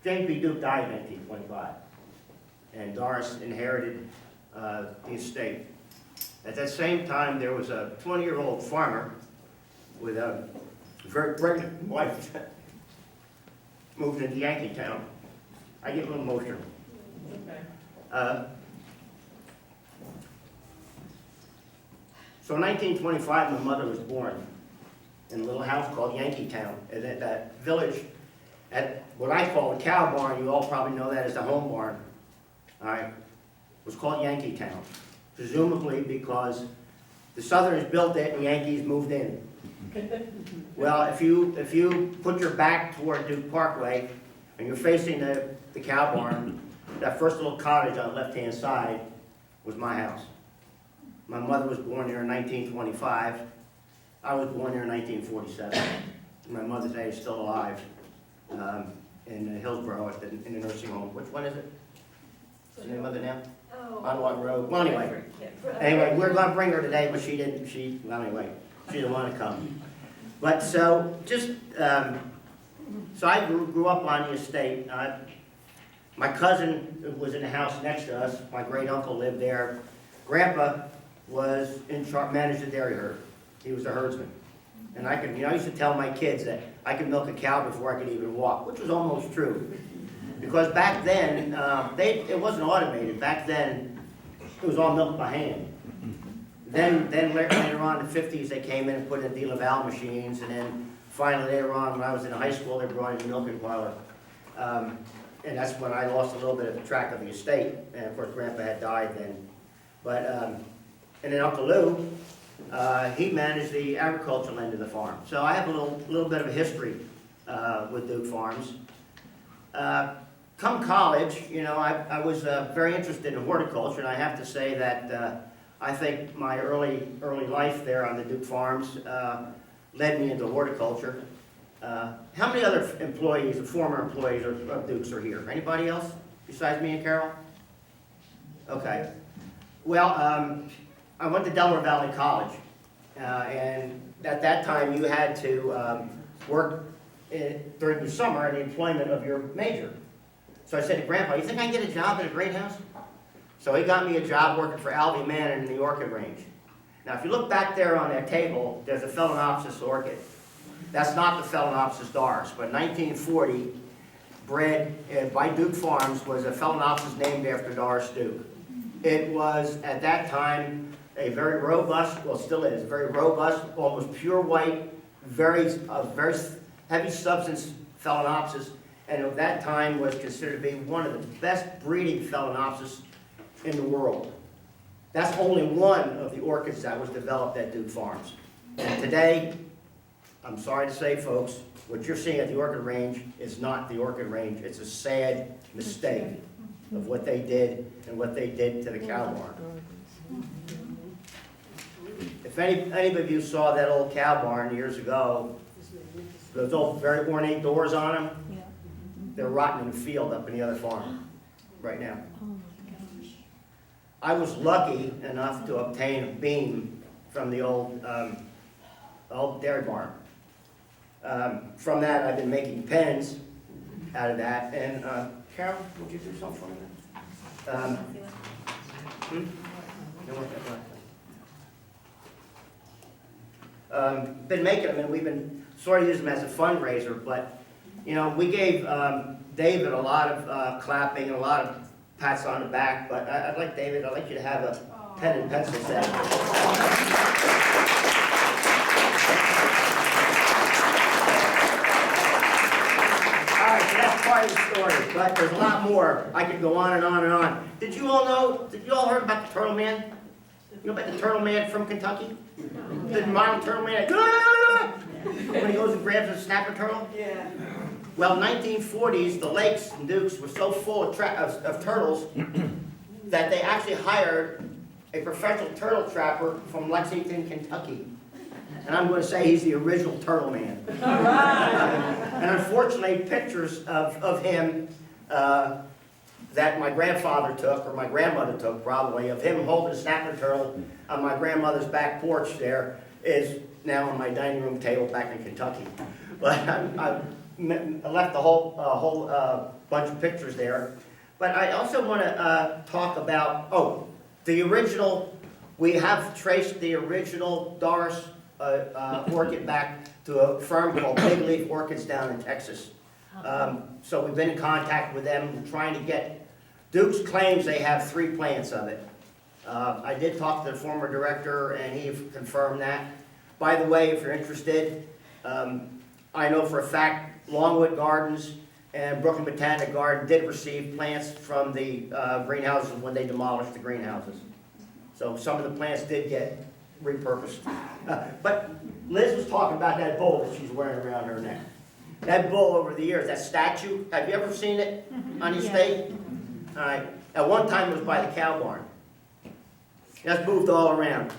James B. Duke died in 1925, and Doris inherited the estate. At that same time, there was a 20-year-old farmer with a very pregnant wife moved into Yankeetown. I get a little emotional. So in 1925, my mother was born in a little house called Yankeetown. And at that village, at what I call the cow barn, you all probably know that as the home barn, all right, was called Yankeetown, presumably because the Southerners built it and the Yankees moved in. Well, if you put your back toward Duke Parkway and you're facing the cow barn, that first little cottage on the left-hand side was my house. My mother was born here in 1925. I was born here in 1947. My mother's today is still alive in Hillsborough in the nursing home. Which one is it? What's the name of it now? On what road? Well, anyway, we're going to bring her today, but she didn't. She didn't want to come. But so so I grew up on the estate. My cousin was in the house next to us. My great uncle lived there. Grandpa was in charge, managed the dairy herd. He was a herdsman. And I used to tell my kids that I could milk a cow before I could even walk, which was almost true. Because back then, it wasn't automated. Back then, it was all milked by hand. Then later on in the 50s, they came in and put in DeLaval machines. And then finally later on, when I was in high school, they brought in a milking parlor. And that's when I lost a little bit of the track of the estate. And of course, Grandpa had died then. But, and then Uncle Lou, he managed the agricultural end of the farm. So I have a little bit of a history with Duke Farms. Come college, you know, I was very interested in horticulture, and I have to say that I think my early life there on the Duke Farms led me into horticulture. How many other employees, former employees of Duke's are here? Anybody else besides me and Carol? Okay. Well, I went to Delaware Valley College, and at that time you had to work during the summer in the employment of your major. So I said to Grandpa, you think I can get a job at a grain house? So he got me a job working for Alvey Mann in the orchid range. Now if you look back there on that table, there's a Phalaenopsis orchid. That's not the Phalaenopsis Doris, but 1940, bred by Duke Farms, was a Phalaenopsis named after Doris Duke. It was, at that time, a very robust, well still is, very robust, almost pure white, very heavy substance Phalaenopsis, and at that time was considered to be one of the best breeding Phalaenopsis in the world. That's only one of the orchids that was developed at Duke Farms. And today, I'm sorry to say, folks, what you're seeing at the orchid range is not the orchid range. It's a sad mistake of what they did and what they did to the cow barn. If any of you saw that old cow barn years ago, those old very ornate doors on them, they're rotting in the field up in the other farm right now. I was lucky enough to obtain a beam from the old old dairy barn. From that, I've been making pens out of that, and Carol, would you do something for me? No, what that? Been making them, and we've been sort of using them as a fundraiser, but, you know, we gave David a lot of clapping and a lot of pats on the back, but I'd like, David, I'd like you to have a pen and pencil set. All right, so that's part of the story, but there's a lot more. I could go on and on and on. Did you all heard about the Turtle Man? You know about the Turtle Man from Kentucky? The modern Turtle Man, when he goes and grabs a snapper turtle? Yeah. Well, 1940s, the lakes and dukes were so full of turtles that they actually hired a professional turtle trapper from Lexington, Kentucky. And I'm going to say he's the original Turtle Man. All right. And unfortunately, pictures of him that my grandfather took, or my grandmother took probably, of him holding a snapper turtle on my grandmother's back porch there, is now on my dining room table back in Kentucky. But I left a whole bunch of pictures there. But I also want to talk about, the original, we have traced the original Doris orchid back to a firm called Big Leaf Orchids down in Texas. So we've been in contact with them, trying to get, Duke's claims they have 3 plants of it. I did talk to the former director, and he confirmed that. By the way, if you're interested, I know for a fact Longwood Gardens and Brooklyn Botanic Garden did receive plants from the greenhouses when they demolished the greenhouses. So some of the plants did get repurposed. But Liz was talking about that bull that she's wearing around her neck. That bull over the years, that statue, have you ever seen it on your estate? All right. At one time it was by the cow barn. That's moved all around.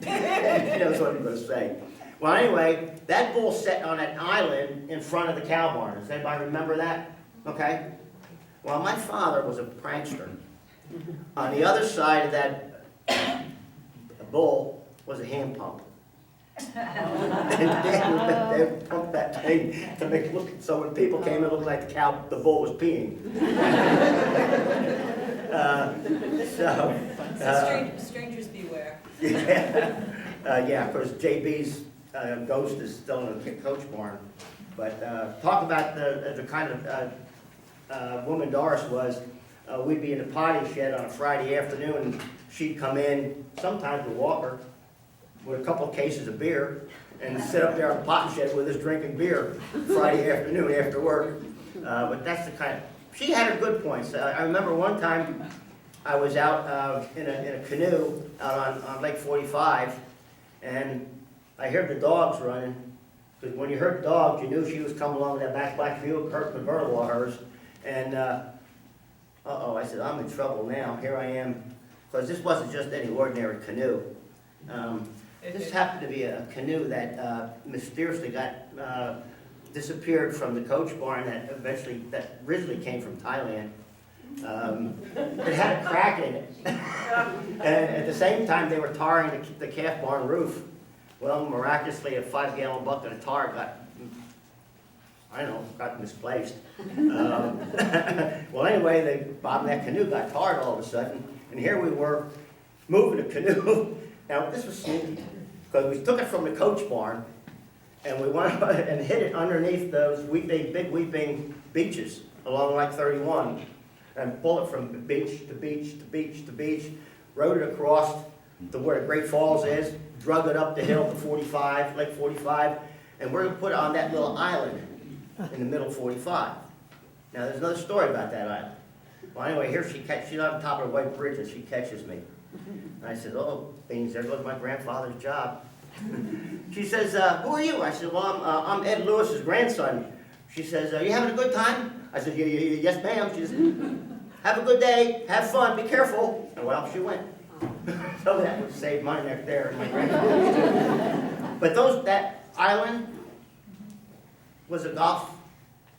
That's what I'm going to say. Well, anyway, that bull sat on an island in front of the cow barn. Does anybody remember that? Okay. Well, my father was a prankster. On the other side of that bull was a hand pump. And they pumped that thing to make it look, so when people came, it looked like the bull was peeing. Strangers beware. Yeah, of course, JB's ghost is still in the coach barn. But talk about the kind of woman Doris was. We'd be in the potting shed on a Friday afternoon, and she'd come in, sometimes with Walker, with a couple of cases of beer, and sit up there on the potting shed with us drinking beer Friday afternoon after work. But that's the kind of, she had her good points. I remember one time I was out in a canoe out on Lake 45, and I heard the dogs running. Because when you heard dogs, you knew she was coming along that back black convertible of hers. And I said, I'm in trouble now. Here I am. Because this wasn't just any ordinary canoe. This happened to be a canoe that mysteriously got disappeared from the coach barn that originally came from Thailand. It had a crack in it. And at the same time, they were tarring the calf barn roof. Well, miraculously, a 5-gallon bucket of tar got misplaced. Well, anyway, the bottom of that canoe got tarred all of a sudden, and here we were moving the canoe. Now, this was sneaky, because we took it from the coach barn, and we went and hid it underneath those big weeping beaches along Lake 31, and pulled it from beach to beach to beach to beach, rode it across to where the Great Falls is, drug it up the hill to 45, Lake 45, and we're going to put it on that little island in the middle of 45. Now, there's another story about that island. Well, anyway, here she's on top of the White Bridge, and she catches me. And I said, oh, beans, there goes my grandfather's job. She says, who are you? I said, well, I'm Ed Lewis's grandson. She says, are you having a good time? I said, yes, ma'am. She says, have a good day, have fun, be careful. And well, she went. So that would save money right there. My grandfather's. But that island was a golf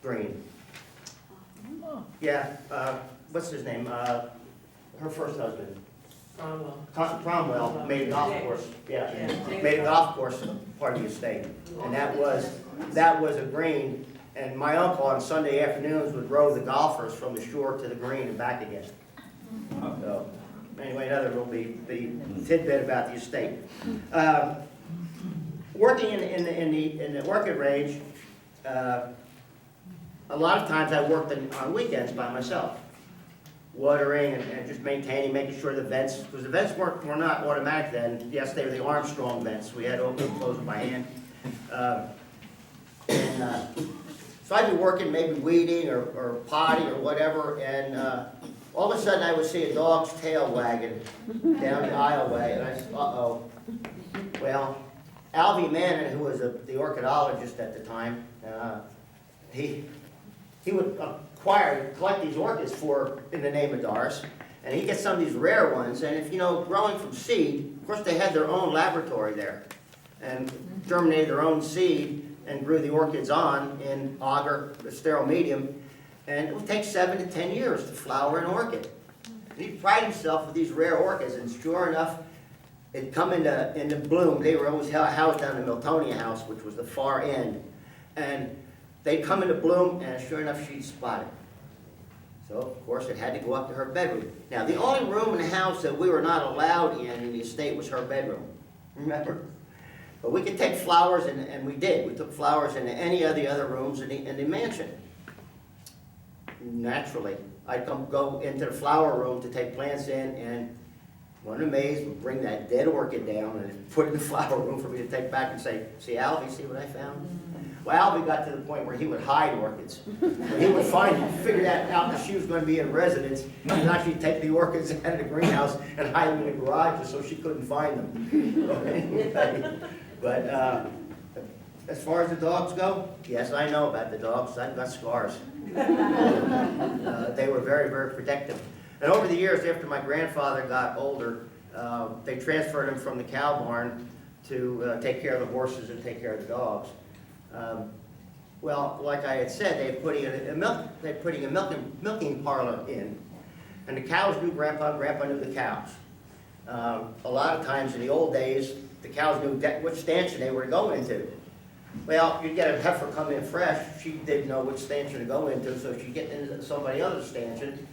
green. Yeah, what's his name? Her first husband. Cromwell made a golf course, yeah, Yeah. made a golf course part of the estate. And that was a green, and my uncle on Sunday afternoons would row the golfers from the shore to the green and back again. So, anyway, another little the tidbit about the estate. Working in the orchid range, a lot of times I worked on weekends by myself, watering and just maintaining, making sure the vents, because the vents were not automatic then. Yes, they were the Armstrong vents. We had to open and close them by hand. So I'd be working, maybe weeding or potting or whatever, and all of a sudden I would see a dog's tail wagging down the aisleway, and I said, uh-oh. Well, Alvy Mannon, who was the orchidologist at the time, he would collect these orchids in the name of Doris, and he'd get some of these rare ones, and if you know, growing from seed, of course they had their own laboratory there, and germinated their own seed, and grew the orchids on in agar, the sterile medium, and it would take 7 to 10 years to flower an orchid. And he'd pride himself with these rare orchids, and sure enough, it'd come into bloom. They were always housed down in the Miltonia house, which was the far end, and they'd come into bloom, and sure enough, she'd spot it. So, of course, it had to go up to her bedroom. Now, the only room in the house that we were not allowed in the estate was her bedroom. Remember? But we could take flowers, and we did. We took flowers into any of the other rooms in the mansion. Naturally, I'd go into the flower room to take plants in, and one of the maids would bring that dead orchid down and put it in the flower room for me to take back and say, see, Alvy, see what I found? Well, Alvy got to the point where he would hide orchids. He would figure that out that she was going to be in residence, and actually take the orchids out of the greenhouse and hide them in the garage so she couldn't find them. But as far as the dogs go, yes, I know about the dogs. I've got scars. They were very, very protective. And over the years, after my grandfather got older, they transferred him from the cow barn to take care of the horses and take care of the dogs. Well, like I had said, they were putting a milking parlor in, and the cows knew Grandpa, and Grandpa knew the cows. A lot of times in the old days, the cows knew which stanchion they were to go into. Well, you'd get a heifer come in fresh, she didn't know which stanchion to go into, so she'd get into somebody else's stanchion.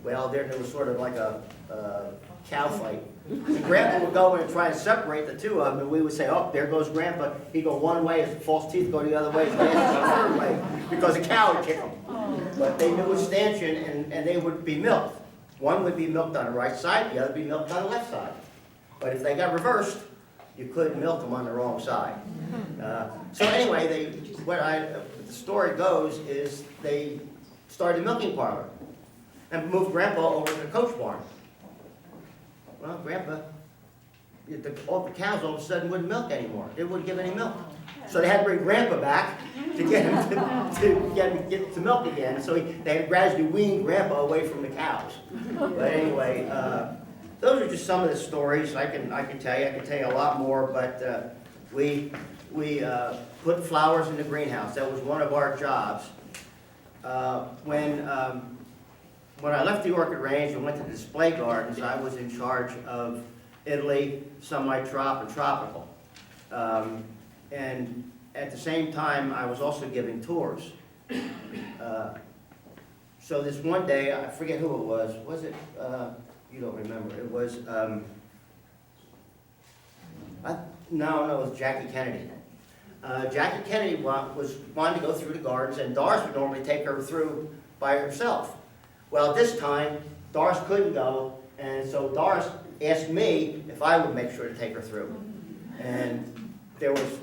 Well, there was sort of like a cow fight. And Grandpa would go in and try and separate the two of them, and we would say, oh, there goes Grandpa. He'd go one way, his false teeth go the other way, his dance go the third way, because the cow would kick him. But they knew which stanchion, and they would be milked. One would be milked on the right side, the other would be milked on the left side. But if they got reversed, you couldn't milk them on the wrong side. So anyway, the story goes is they started a milking parlor and moved Grandpa over to the coach barn. Well, Grandpa, all the cows all of a sudden wouldn't milk anymore. They wouldn't give any milk. So they had to bring Grandpa back to get him to get to milk again. So they had gradually weaned Grandpa away from the cows. But anyway, those are just some of the stories I can tell you. I can tell you a lot more, but we put flowers in the greenhouse. That was one of our jobs. When I left the orchid range and went to the display gardens, I was in charge of Italy, semi-trop, and tropical. And at the same time, I was also giving tours. So this one day, I forget who it was. Was it, you don't remember, it was, no, it was Jackie Kennedy. Jackie Kennedy wanted to go through the gardens, and Doris would normally take her through by herself. Well, this time, Doris couldn't go, and so Doris asked me if I would make sure to take her through. And there was,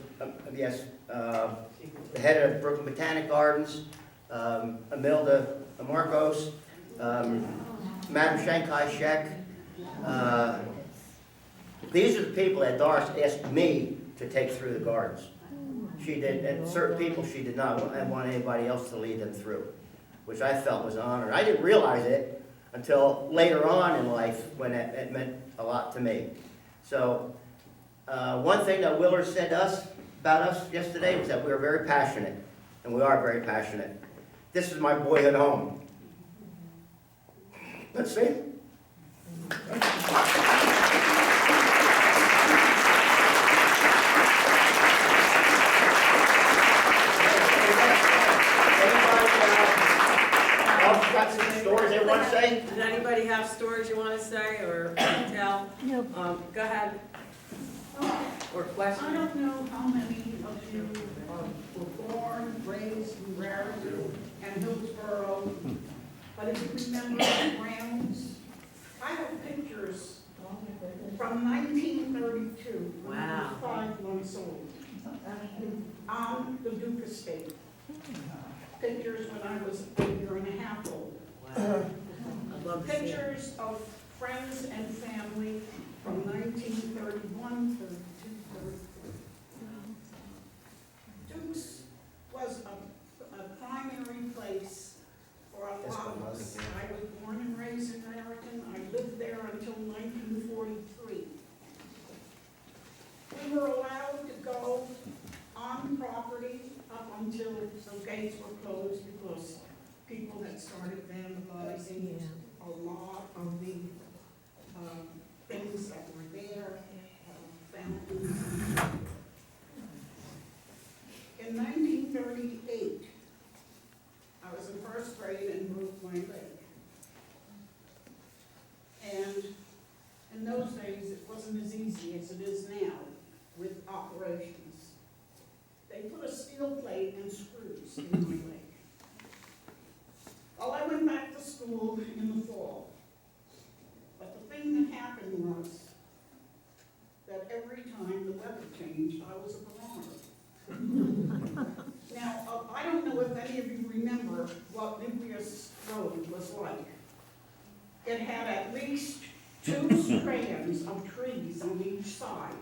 the head of Brooklyn Botanic Gardens, Imelda Marcos, Madam Shankai Shek. These are the people that Doris asked me to take through the gardens. She did, and certain people she did not want anybody else to lead them through, which I felt was an honor. I didn't realize it until later on in life when it meant a lot to me. So one thing that Willard said about us yesterday was that we were very passionate, and we are very passionate. This is my boyhood home. Let's see. have stories you want to say or tell? No. Go ahead. Or I question? don't know how many of you were born, raised in Raritan and Hillsborough, but if you remember the grounds, I have pictures from 1932, when I was Wow. 5 months old, on the Duke estate. Pictures when I was a year and a half old. Wow. I'd love to see it. Pictures of friends and family from 1931, 32, 33. Duke's was a primary place for a lot of us. I was born and raised in Raritan. I lived there until 1943. We were allowed to go on property up until the gates were closed because people had started vandalizing a lot of the things that were there, fountains. In 1938, I was in first grade and broke my leg. And in those days, it wasn't as easy as it is now with operations. They put a steel plate and screws in my leg. Well, I went back to school in the fall. But the thing that happened was that every time the weather changed, I was a barometer. Now, I don't know if any of you remember what Nucleus Road was like. It had at least 2 strands of trees on each side.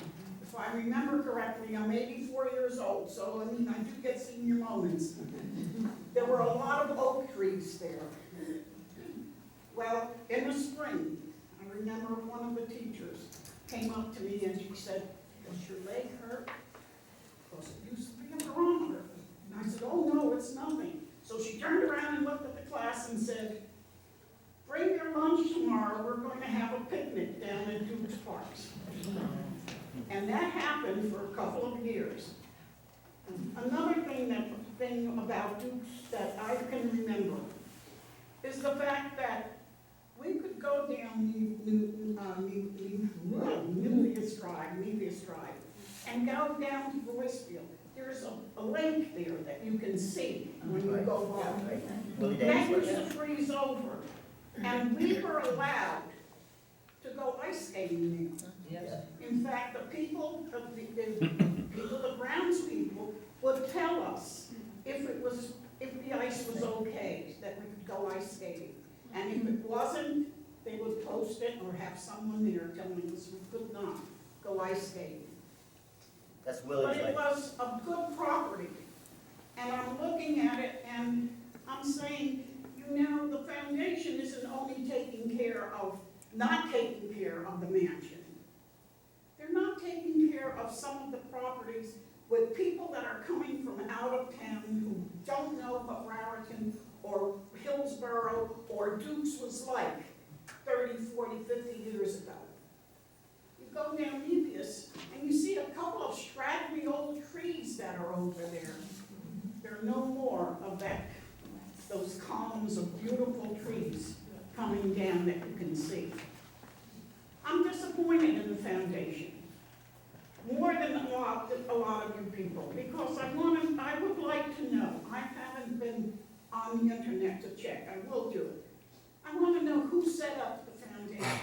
If I remember correctly, I'm 84 years old, so I mean, I do get senior moments. There were a lot of oak trees there. Well, in the spring, I remember one of the teachers came up to me and she said, "Does your leg hurt?" Because it used to be a barometer. And I said, "Oh no, it's nothing." So she turned around and looked at the class and said, "Bring your lunch tomorrow, we're going to have a picnic down at Duke's Parks." And that happened for a couple of years. Another thing about Duke's that I can remember is the fact that we could go down Nevius Drive, and go down to Boycefield. There's a lake there that you can see when you go by. That used to freeze over, and we were allowed to go ice skating there. Yes. In fact, the people, the grounds people would tell us if the ice was okay, that we could go ice skating. And if it wasn't, they would post it or have someone there telling us we could not go ice skating. That's But Willie's it Lake. was a good property. And I'm looking at it and I'm saying, the foundation isn't only not taking care of the mansion. They're not taking care of some of the properties with people that are coming from out of town who don't know what Raritan or Hillsborough or Dukes was like 30, 40, 50 years ago. You go down Nevius and you see a couple of straggly old trees that are over there. There are no more of those columns of beautiful trees coming down that you can see. I'm disappointed in the foundation, more than a lot of you people, because I would like to know. I haven't been on the internet to check. I will do it. I want to know who set up the foundation,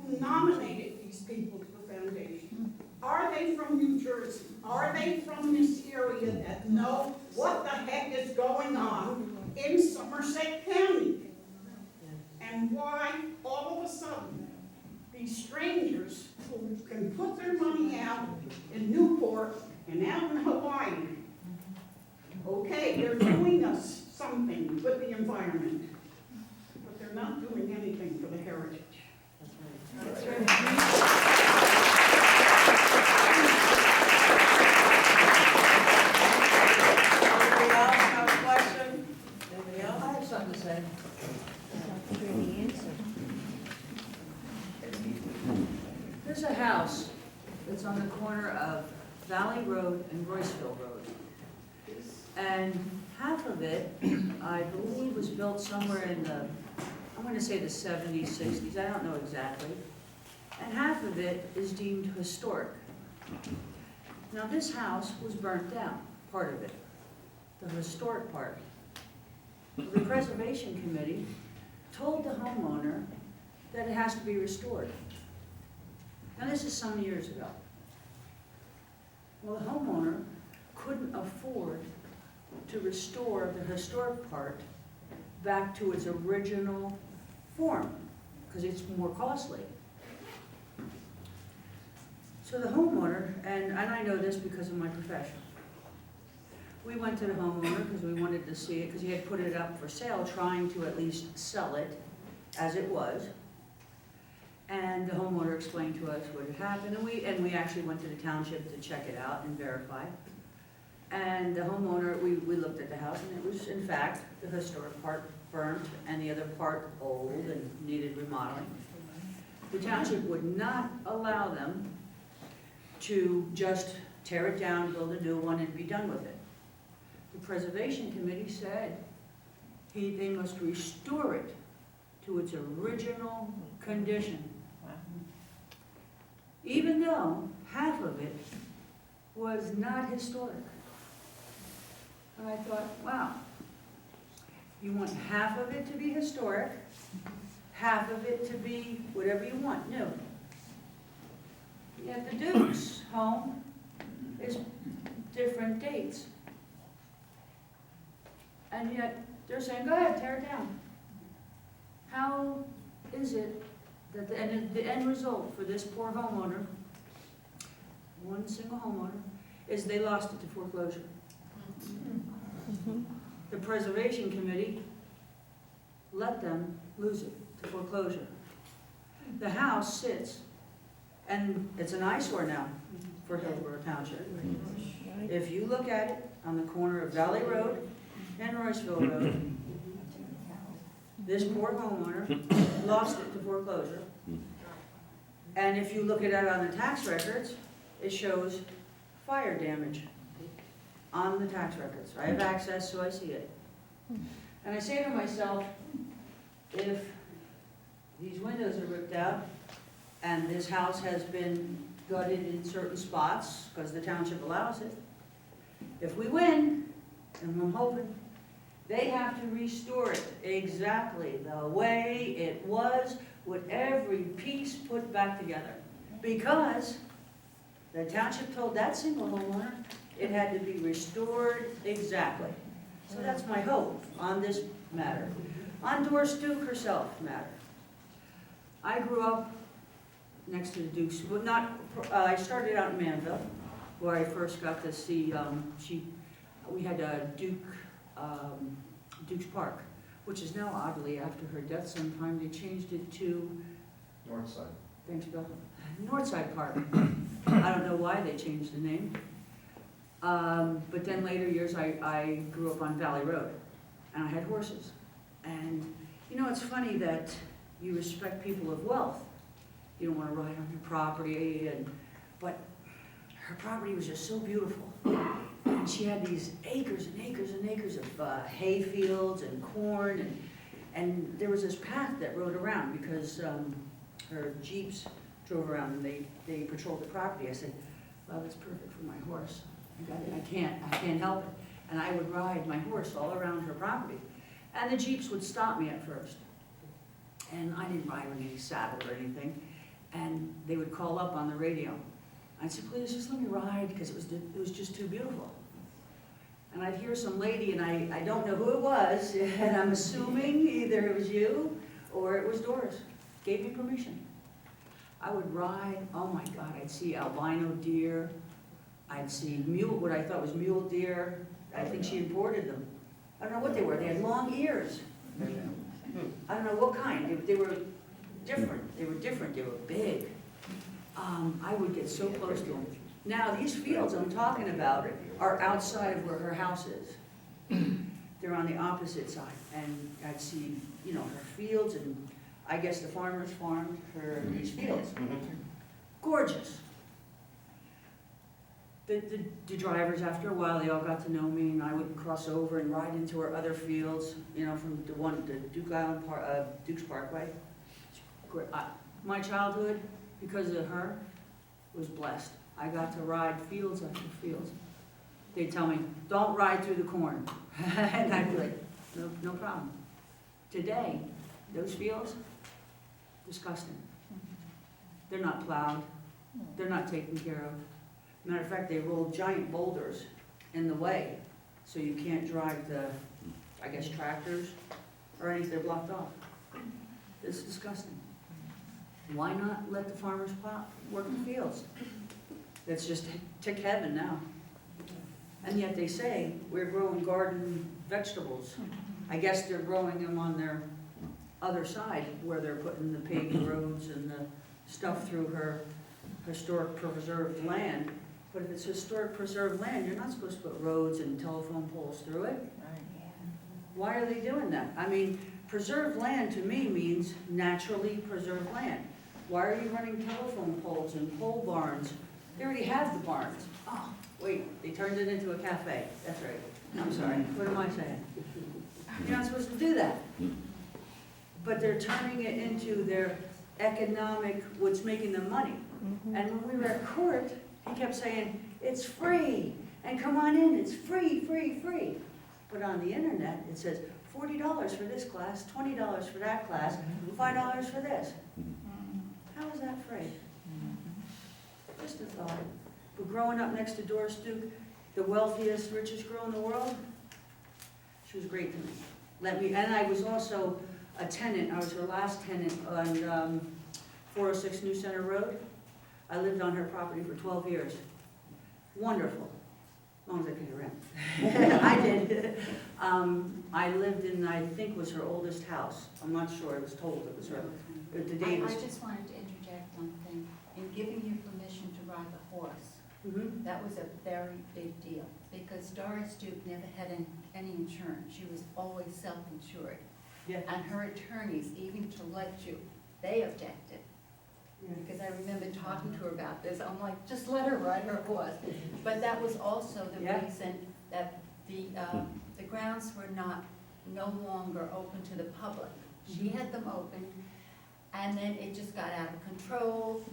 who nominated these people to the foundation. Are they from New Jersey? Are they from this area that know what the heck is going on in Somerset County? And why all of a sudden these strangers who can put their money out in Newport and out in Hawaii, okay, they're doing us something with the environment, but they're not doing anything for the heritage. That's right. Anybody else have a question? Anybody else? I have something to say. There's a house that's on the corner of Valley Road and Royceville Road. And half of it, I believe, was built somewhere in the I'm gonna say the 70s, 60s, I don't know exactly. And half of it is deemed historic. Now, this house was burnt down, part of it, the historic part. The Preservation Committee told the homeowner that it has to be restored. Now, this is some years ago. Well, the homeowner couldn't afford to restore the historic part back to its original form, because it's more costly. So the homeowner, and I know this because of my profession, we went to the homeowner because we wanted to see it, because he had put it up for sale, trying to at least sell it as it was. And the homeowner explained to us what had happened, and we actually went to the township to check it out and verify. And the homeowner, we looked at the house, and it was, in fact, the historic part burnt and the other part old and needed remodeling. The township would not allow them to just tear it down, build a new one, and be done with it. The Preservation Committee said they must restore it to its original condition. Even though half of it was not historic. And I thought, wow, you want half of it to be historic, half of it to be whatever you want, new. Yet the Duke's home is different dates. And yet they're saying, go ahead, tear it down. How is it that the end result for this poor homeowner, one single homeowner, is they lost it to foreclosure? The Preservation Committee let them lose it to foreclosure. The house sits, and it's an eyesore now for Hillsborough Township. If you look at it on the corner of Valley Road and Royceville Road, this poor homeowner lost it to foreclosure. And if you look at it on the tax records, it shows fire damage on the tax records. I have access, so I see it. And I say to myself, if these windows are ripped out and this house has been gutted in certain spots, because the township allows it, if we win, and I'm hoping, they have to restore it exactly the way it was, with every piece put back together. Because the township told that single homeowner it had to be restored exactly. So that's my hope on this matter. On Doris Duke herself matter. I grew up next to the Dukes. Well, I started out in Manville, where I first got to see, we had a Duke's Park, which is now oddly, after her death sometime, they changed it to Northside. Thanks, Bill. Northside Park. I don't know why they changed the name. But then later years, I grew up on Valley Road, and I had horses. And you know, it's funny that you respect people of wealth. You don't want to ride on your property, but her property was just so beautiful. And she had these acres and acres and acres of hay fields and corn, and there was this path that rode around because her Jeeps drove around and they patrolled the property. I said, well, that's perfect for my horse. I can't help it. And I would ride my horse all around her property. And the Jeeps would stop me at first. And I didn't ride with any saddle or anything. And they would call up on the radio. I'd say, please just let me ride, because it was just too beautiful. And I'd hear some lady, and I don't know who it was, and I'm assuming either it was you or it was Doris, gave me permission. I would ride, oh my God, I'd see albino deer, I'd see what I thought was mule deer. I think she imported them. I don't know what they were. They had long ears. I don't know what kind. They were different. They were big. I would get so close to them. Now, these fields I'm talking about are outside of where her house is. They're on the opposite side. And I'd see, her fields, and I guess the farmers farmed these fields. Gorgeous. The drivers, after a while, they all got to know me, and I would cross over and ride into our other fields, you know, from the Duke Island Duke's Parkway. My childhood, because of her, was blessed. I got to ride fields after fields. They'd tell me, don't ride through the corn. And I'd be like, no problem. Today, those fields, disgusting. They're not plowed. They're not taken care of. Matter of fact, they roll giant boulders in the way, so you can't drive the, I guess, tractors or anything, they're blocked off. It's disgusting. Why not let the farmers plow, work the fields? It's just tick heaven now. And yet they say, we're growing garden vegetables. I guess they're growing them on their other side, where they're putting the paved roads and the stuff through her historic preserved land. But if it's historic preserved land, you're not supposed to put roads and telephone poles through it. Why are they doing that? I mean, preserved land to me means naturally preserved land. Why are you running telephone poles and pole barns? They already have the barns. Oh, wait, they turned it into a cafe. That's right. I'm sorry, what am I saying? You're not supposed to do that. But they're turning it into their economic, what's making them money. And when we were at court, he kept saying, it's free, and come on in, it's free, free, free. But on the internet, it says $40 for this class, $20 for that class, $5 for this. How is that free? Just a thought. But growing up next to Doris Duke, the wealthiest, richest girl in the world, she was great to me. And I was also a tenant, I was her last tenant on 406 New Center Road. I lived on her property for 12 years. Wonderful, as long as I paid her rent. I did. I lived in, I think was her oldest house. I'm not sure, I was told it was her. The date was. I just wanted to interject one thing. In giving you permission to ride the horse, that was a very big deal, because Doris Duke never had any insurance. She was always self-insured. Yeah. And her attorneys, even to let you, they objected. Yeah. Because I remember talking to her about this, I'm like, just let her ride her horse. But that was also the reason that the grounds were no longer open to the public. She had them open, and then it just got out of control.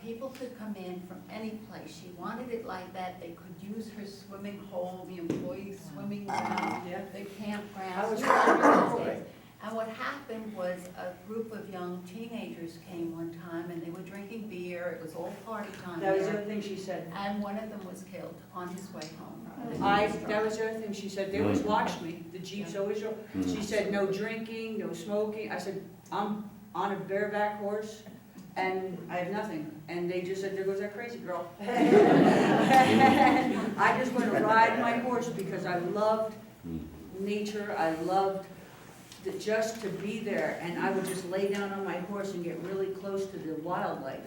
People could come in from any place. She wanted it like that. They could use her swimming hole, the employees swimming around, the campgrounds. I was trying. And what happened was a group of young teenagers came one time, and they were drinking beer. It was all party time That was the there. other thing she said. And one of them was killed on his way home. That was the other thing she said. They always watched me. The Jeeps always show. She said, no drinking, no smoking. I said, I'm on a bareback horse and I have nothing. And they just said, there goes that crazy girl. And I just want to ride my horse because I loved nature. I loved just to be there. And I would just lay down on my horse and get really close to the wildlife.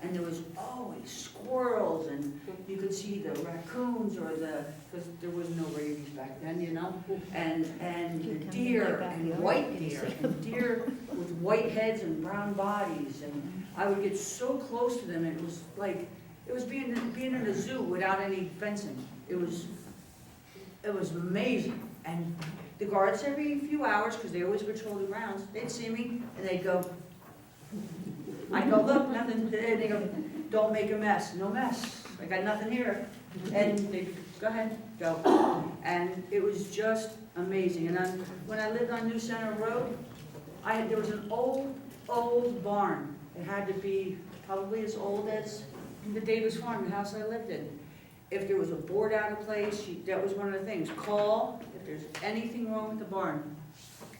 And there was always squirrels, and you could see the raccoons because there was no rabies back then, you know, and the deer, and white deer, and deer with white heads and brown bodies, and I would get so close to them, it was like, it was being in a zoo without any fencing. It was amazing. And the guards every few hours, because they always patrol the grounds, they'd see me, and they'd go, I go, look, nothing, and they go, don't make a mess. No mess, I got nothing here. And they go ahead, go. And it was just amazing. And when I lived on New Center Road, there was an old barn. It had to be probably as old as the Davis Farm, the house I lived in. If there was a board out of place, that was one of the things. Call if there's anything wrong with the barn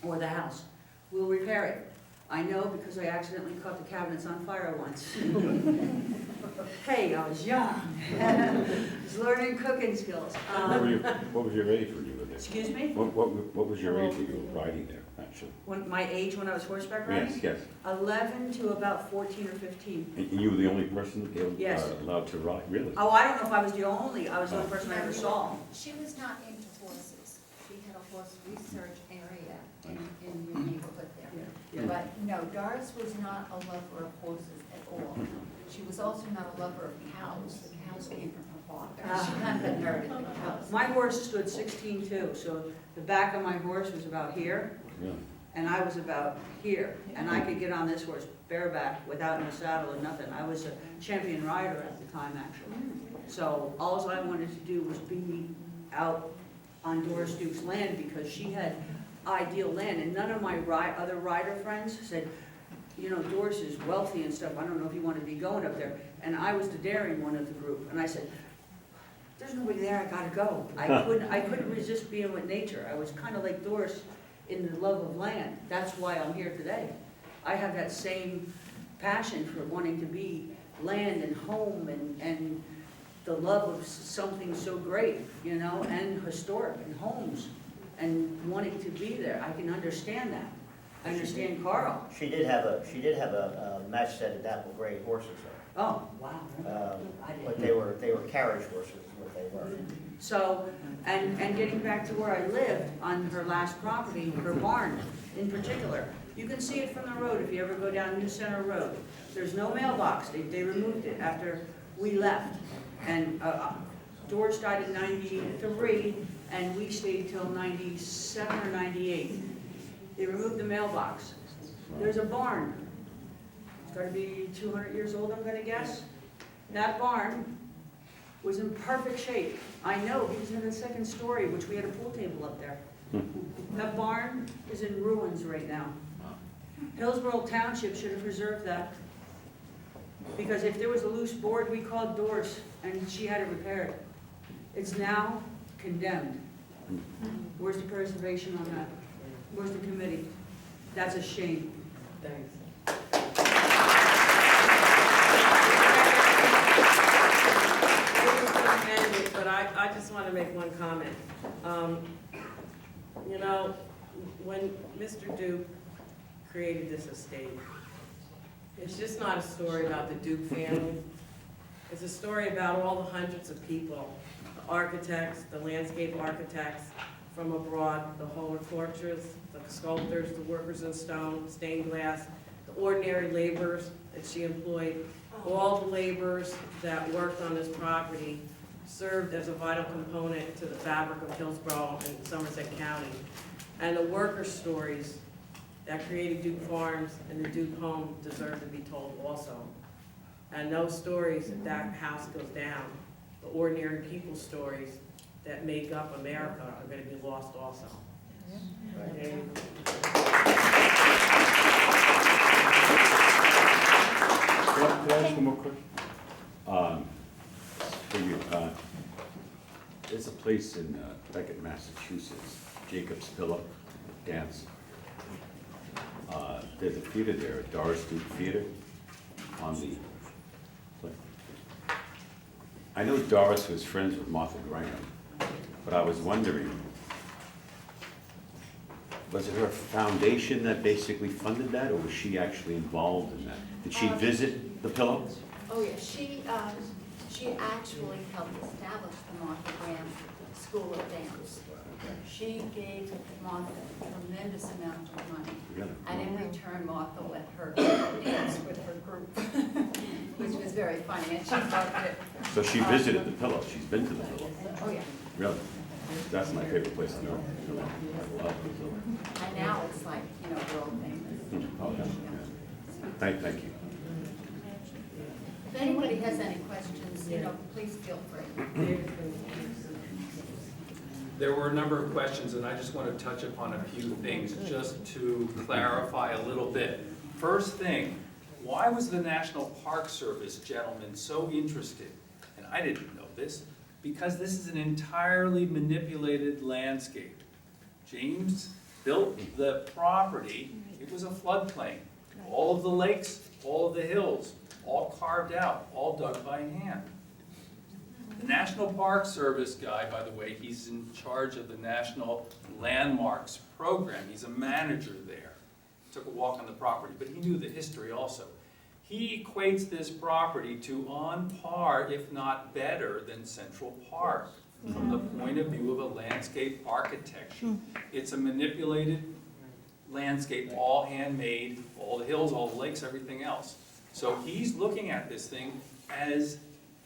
or the house. We'll repair it. I know because I accidentally caught the cabinets on fire once. Hey, I was young. I was learning cooking skills. What was your age when you were there? Excuse me? What was your age when you were riding there, actually? My age when I was horseback riding? Yes. 11 to about 14 or 15. And you were the only person Yes. allowed to ride, really? Oh, I don't know if I was the only. I was the only person I ever saw. She was not into horses. She had a horse research area in your neighborhood there. Yeah. But no, Doris was not a lover of horses at all. She was also not a lover of cows. The cows came from her father. couldn't hurt it because. My horse stood 16.2, so the back of my horse was about here, Yeah. and I was about here. And I could get on this horse bareback without no saddle or nothing. I was a champion rider at the time, actually. So all I wanted to do was be out on Doris Duke's land because she had ideal land. And none of my other rider friends said, you know, Doris is wealthy and stuff. I don't know if you want to be going up there. And I was the daring one of the group. And I said, there's nobody there, I gotta go. I couldn't resist being with nature. I was kind of like Doris in the love of land. That's why I'm here today. I have that same passion for wanting to be land and home and the love of something so great, you know, and historic and homes and wanting to be there. I can understand that. I understand Carl. She did have a match set of dapple gray horses Oh, wow. there. I didn't. But they were carriage horses, is what they were. So, and getting back to where I lived on her last property, her barn in particular, you can see it from the road if you ever go down New Center Road. There's no mailbox, they removed it after we left. And Doris died in 93, and we stayed till 97 or 98. They removed the mailbox. There's a barn. It's gotta be 200 years old, I'm gonna guess. That barn was in perfect shape. I know, because in the second story, which we had a pool table up there. That barn is in ruins right now. Hillsborough Township should have preserved that. Because if there was a loose board, we called Doris, and she had it repaired. It's now condemned. Where's the preservation on that? Where's the committee? That's a shame. Thanks. But I just want to make one comment. You know, when Mr. Duke created this estate, it's just not a story about the Duke family. It's a story about all the hundreds of people, the architects, the landscape architects from abroad, the horticulturists, the sculptors, the workers in stone, stained glass, the ordinary laborers that she employed, all the laborers that worked on this property served as a vital component to the fabric of Hillsborough and Somerset County. And the worker stories that created Duke Farms and the Duke home deserve to be told also. And those stories, if that house goes down, the ordinary people stories that make up America are going to be lost also. Okay? Could I ask one more question? For you, there's a place in Beckett, Massachusetts, Jacob's Pillow Dance. There's a theater there, a Doris Duke Theater on the play. I know Doris was friends with Martha Graham, but I was wondering, was it her foundation that basically funded that, or was she actually involved in that? Did she visit the Pillow? Oh, yeah, she actually helped establish the Martha Graham School of Dance. She gave Martha a tremendous amount of money. Really? And in return, Martha let her dance with her group, which was very funny, and she loved it. So she visited the Pillow, she's been to the Pillow? Oh, yeah. Really? That's my favorite place to go. I love the Pillow. And now it's like, you know, world famous. Okay. Yeah. Thank you. If anybody has any questions, you know, please feel free. There were a number of questions, and I just want to touch upon a few things just to clarify a little bit. First thing, why was the National Park Service gentleman so interested? And I didn't know this, because this is an entirely manipulated landscape. James built the property, it was a floodplain. All of the lakes, all of the hills, all carved out, all dug by hand. The National Park Service guy, by the way, he's in charge of the National Landmarks Program. He's a manager there. Took a walk on the property, but he knew the history also. He equates this property to on par, if not better, than Central Park from the point of view of a landscape architecture. It's a manipulated landscape, all handmade, all the hills, all the lakes, everything else. So he's looking at this thing as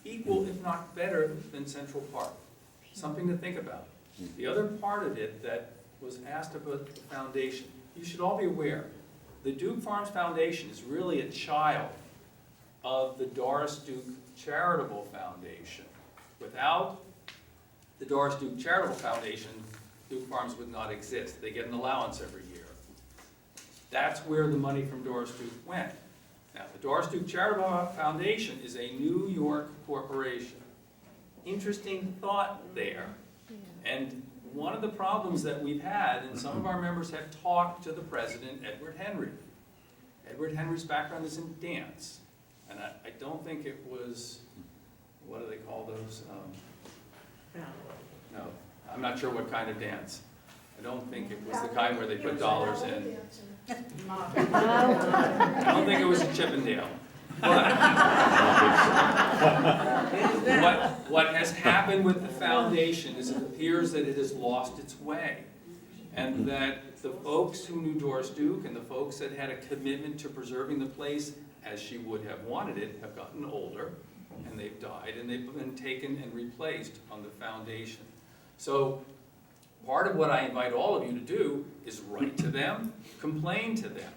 equal, if not better, than Central Park. something to think about. The other part of it that was asked about the foundation, you should all be aware, the Duke Farms Foundation is really a child of the Doris Duke Charitable Foundation. Without the Doris Duke Charitable Foundation, Duke Farms would not exist. They get an allowance every year. That's where the money from Doris Duke went. Now, the Doris Duke Charitable Foundation is a New York corporation. Interesting thought there. And one of the problems that we've had, and some of our members have talked to the president, Edward Henry. Edward Henry's background is in dance. And I don't think it was, what do they call those? No, I'm not sure what kind of dance. I don't think it was the kind where they put dollars in. I don't think it was a Chippendale. But what has happened with the foundation is it appears that it has lost its way. And that the folks who knew Doris Duke and the folks that had a commitment to preserving the place as she would have wanted it have gotten older, and they've died, and they've been taken and replaced on the foundation. So part of what I invite all of you to do is write to them, complain to them.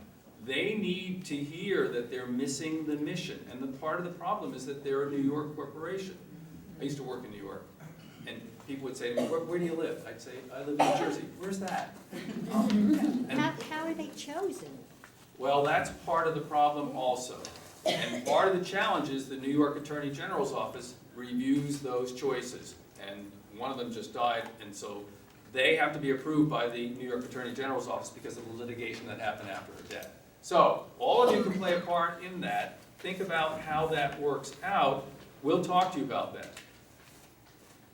They need to hear that they're missing the mission. And the part of the problem is that they're a New York corporation. I used to work in New York, and people would say to me, where do you live? I'd say, I live in New Jersey. Where's that? How are they chosen? Well, that's part of the problem also. And part of the challenge is the New York Attorney General's office reviews those choices. And one of them just died, and so they have to be approved by the New York Attorney General's office because of the litigation that happened after her death. So, all of you can play a part in that. Think about how that works out. We'll talk to you about that.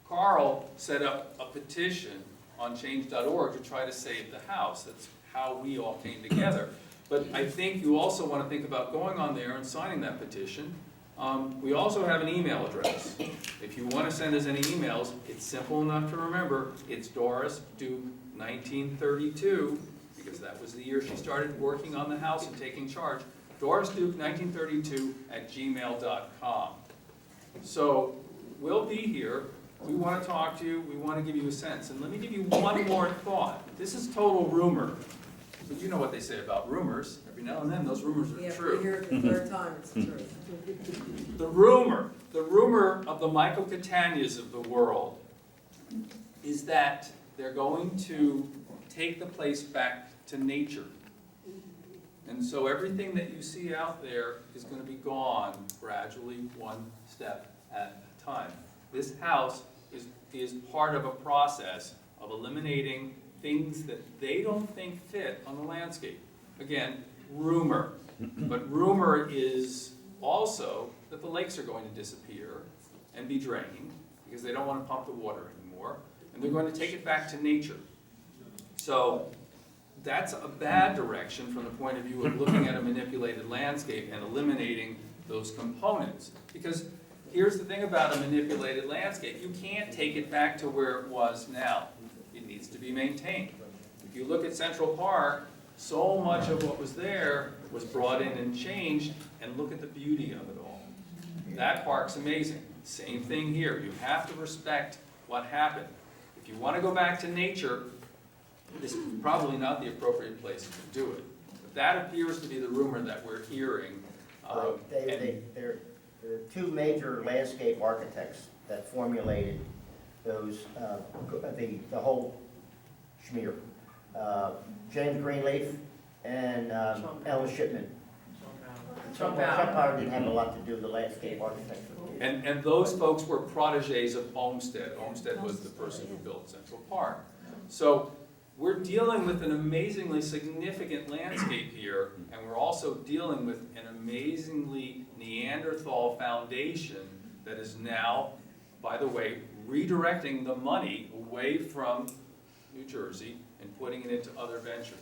Carl set up a petition on change.org to try to save the house. That's how we all came together. But I think you also want to think about going on there and signing that petition. We also have an email address. If you want to send us any emails, it's simple enough to remember. It's Doris Duke 1932, because that was the year she started working on the house and taking charge. Doris Duke 1932@gmail.com. So we'll be here. We want to talk to you. We want to give you a sense. And let me give you one more thought. This is total rumor. But you know what they say about rumors. Every now and then, those rumors are true. We hear it the third time, it's true. The rumor of the Michael Catanias of the world is that they're going to take the place back to nature. And so everything that you see out there is going to be gone gradually, one step at a time. This house is part of a process of eliminating things that they don't think fit on the landscape. Again, rumor. But rumor is also that the lakes are going to disappear and be drained because they don't want to pump the water anymore, and they're going to take it back to nature. So that's a bad direction from the point of view of looking at a manipulated landscape and eliminating those components. Because here's the thing about a manipulated landscape. You can't take it back to where it was now. It needs to be maintained. If you look at Central Park, so much of what was there was brought in and changed, and look at the beauty of it all. That park's amazing. Same thing here. You have to respect what happened. If you want to go back to nature, this is probably not the appropriate place to do it. But that appears to be the rumor that we're hearing. There are two major landscape architects that formulated those, the whole schmear. James Greenleaf and Ellen Shipman. Chuck Power didn't have a lot to do with the landscape architecture. And those folks were protégés of Olmsted. Olmsted was the person who built Central Park. So we're dealing with an amazingly significant landscape here, and we're also dealing with an amazingly Neanderthal foundation that is now, by the way, redirecting the money away from New Jersey and putting it into other ventures.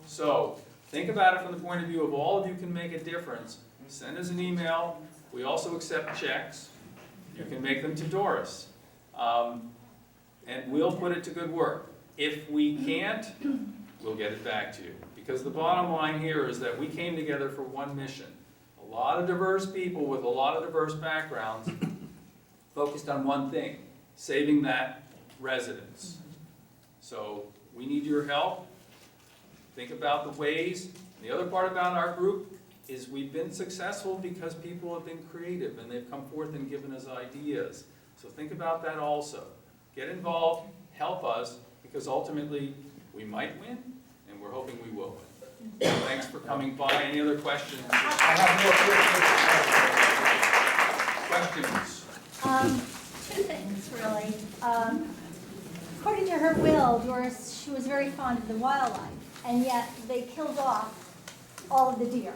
So think about it from the point of view of all of you can make a difference. Send us an email. We also accept checks. You can make them to Doris. And we'll put it to good work. If we can't, we'll get it back to you. Because the bottom line here is that we came together for one mission. A lot of diverse people with a lot of diverse backgrounds focused on one thing, saving that residents. So we need your help. Think about the ways. The other part about our group is we've been successful because people have been creative and they've come forth and given us ideas. So think about that also. Get involved, help us, because ultimately we might win, and we're hoping we will win. Thanks for coming by. Any other questions? I have more Questions? Two things, really. According to her will, Doris, she was very fond of the wildlife, and yet they killed off all of the deer.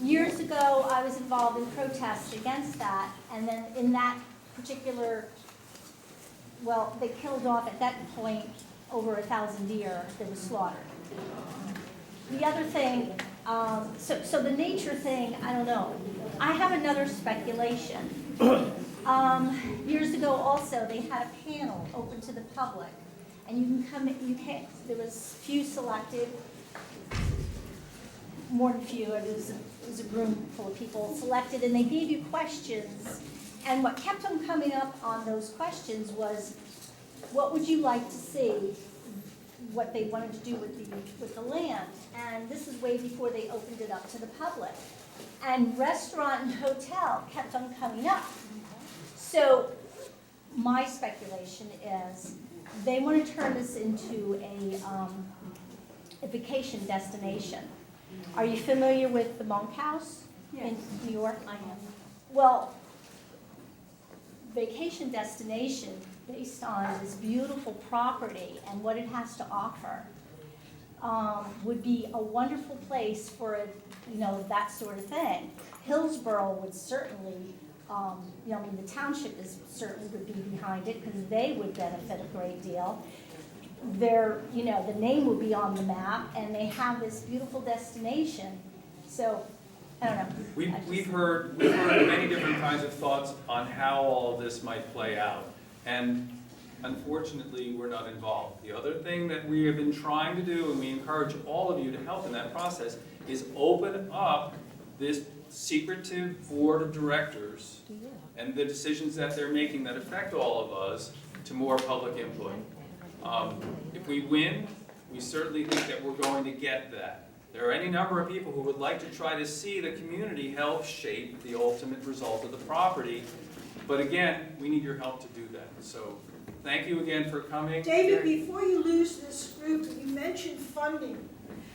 Years ago, I was involved in protests against that, and then in that particular, well, they killed off at that point over 1,000 deer that was slaughtered. The other thing, so the nature thing, I don't know. I have another speculation. Years ago also, they had a panel open to the public, and there was few selected, more than few, it was a room full of people selected, and they gave you questions, and what kept on coming up on those questions was, what would you like to see, what they wanted to do with the land, and this is way before they opened it up to the public. And restaurant and hotel kept on coming up. So my speculation is they want to turn this into a vacation destination. Are you familiar with the Monk House in New York? I am. Well, vacation destination based on this beautiful property and what it has to offer would be a wonderful place for, that sort of thing. Hillsborough would certainly, the township certainly would be behind it because they would benefit a great deal. The name would be on the map, and they have this beautiful destination. So, I don't know. We've heard many different kinds of thoughts on how all of this might play out, and unfortunately, we're not involved. The other thing that we have been trying to do, and we encourage all of you to help in that process, is open up this secretive board of directors and the decisions that they're making that affect all of us to more public input. If we win, we certainly think that we're going to get that. There are any number of people who would like to try to see the community help shape the ultimate result of the property. But again, we need your help to do that. So thank you again for coming. David, before you lose this group, you mentioned funding.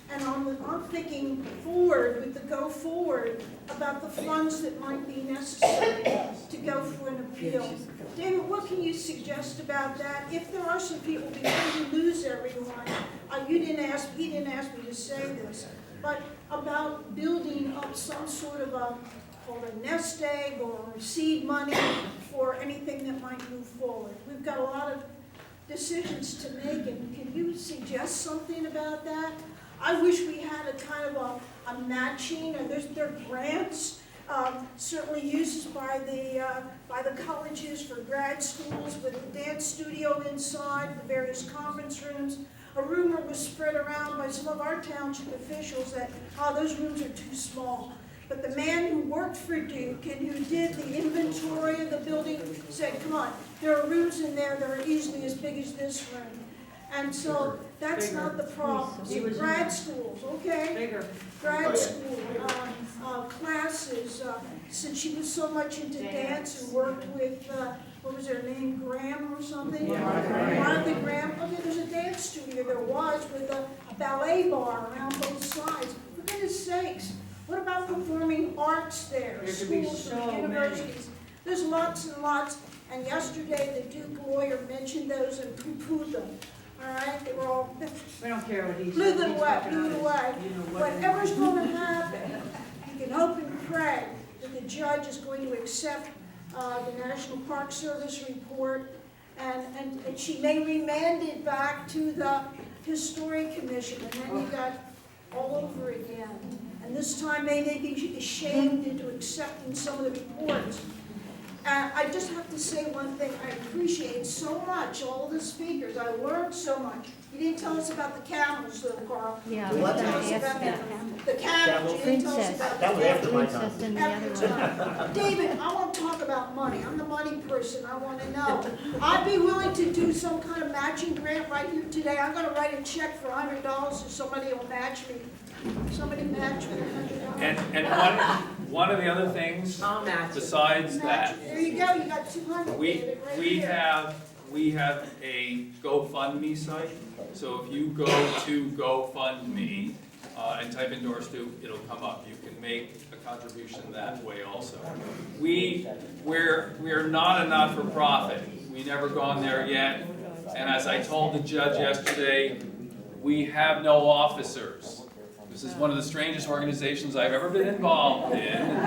And I'm thinking forward, with the go forward, about the funds that might be necessary to go for an appeal. David, what can you suggest about that? If there are some people, before you lose everyone, he didn't ask me to say this, but about building up some sort of a nest egg or seed money for anything that might move forward. We've got a lot of decisions to make, and can you suggest something about that? I wish we had a kind of a matching, or there are grants, certainly used by the colleges for grad schools with a dance studio inside, the various conference rooms. A rumor was spread around by some of our township officials that, those rooms are too small. But the man who worked for Duke and who did the inventory of the building said, come on, there are rooms in there that are easily as big as this room. And so that's not the problem. So grad schools, okay? Bigger. Grad school, classes, since she was so much into dance and worked with, what was her name, Graham or something? Martha Graham. Okay, there's a dance studio, there was, with a ballet bar around both sides. For goodness sakes, what about performing arts there? There could be Schools so and universities. There's lots and lots, and yesterday the Duke lawyer mentioned those and poo-pooed them. All right, they were all, We don't care what he says. blew them He's away, fucking blew it honest. away. You know what? Whatever's going to happen, you can hope and pray that the judge is going to accept the National Park Service report, and she may remand it back to the Historic Commission, and then you got all over again. And this time they may be ashamed into accepting some of the reports. I just have to say one thing. I appreciate so much all the speakers. I learned so much. You didn't tell us about the camels, though, Carl. Yeah. You didn't tell us about the camels. You didn't tell us about That was after my time. Princess and the other one. David, I want to talk about money. I'm the money person, I want to know. I'd be willing to do some kind of matching grant right here today. I'm going to write a check for $100 and somebody will match me. Somebody match me $100. And one of the other things, I'll match it. besides that, There you go, you got 200, David, right here. we have a GoFundMe site. So if you go to GoFundMe and type in Doris Duke, it'll come up. You can make a contribution that way also. We're not a not-for-profit. We never gone there yet. And as I told the judge yesterday, we have no officers. This is one of the strangest organizations I've ever been involved in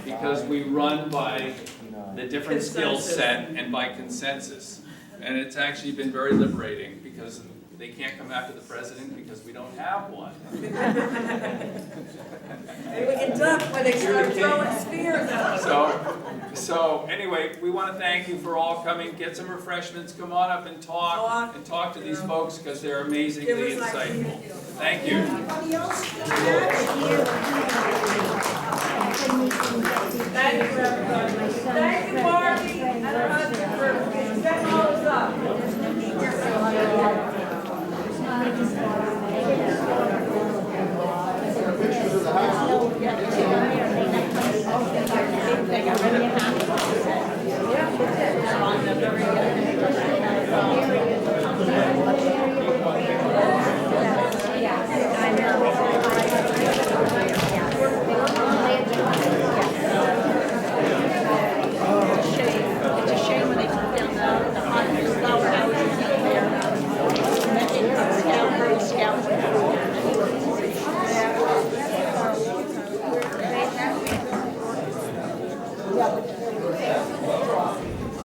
because we run by the different skill set and by consensus. And it's actually been very liberating because they can't come after the president because we don't have one. Maybe we can duck when they start throwing spears at us. So anyway, we want to thank you for all coming. Get some refreshments, come on up and talk to these folks because they're amazingly Give us like- insightful. Thank you. Anybody else? Thank you, everybody. Thank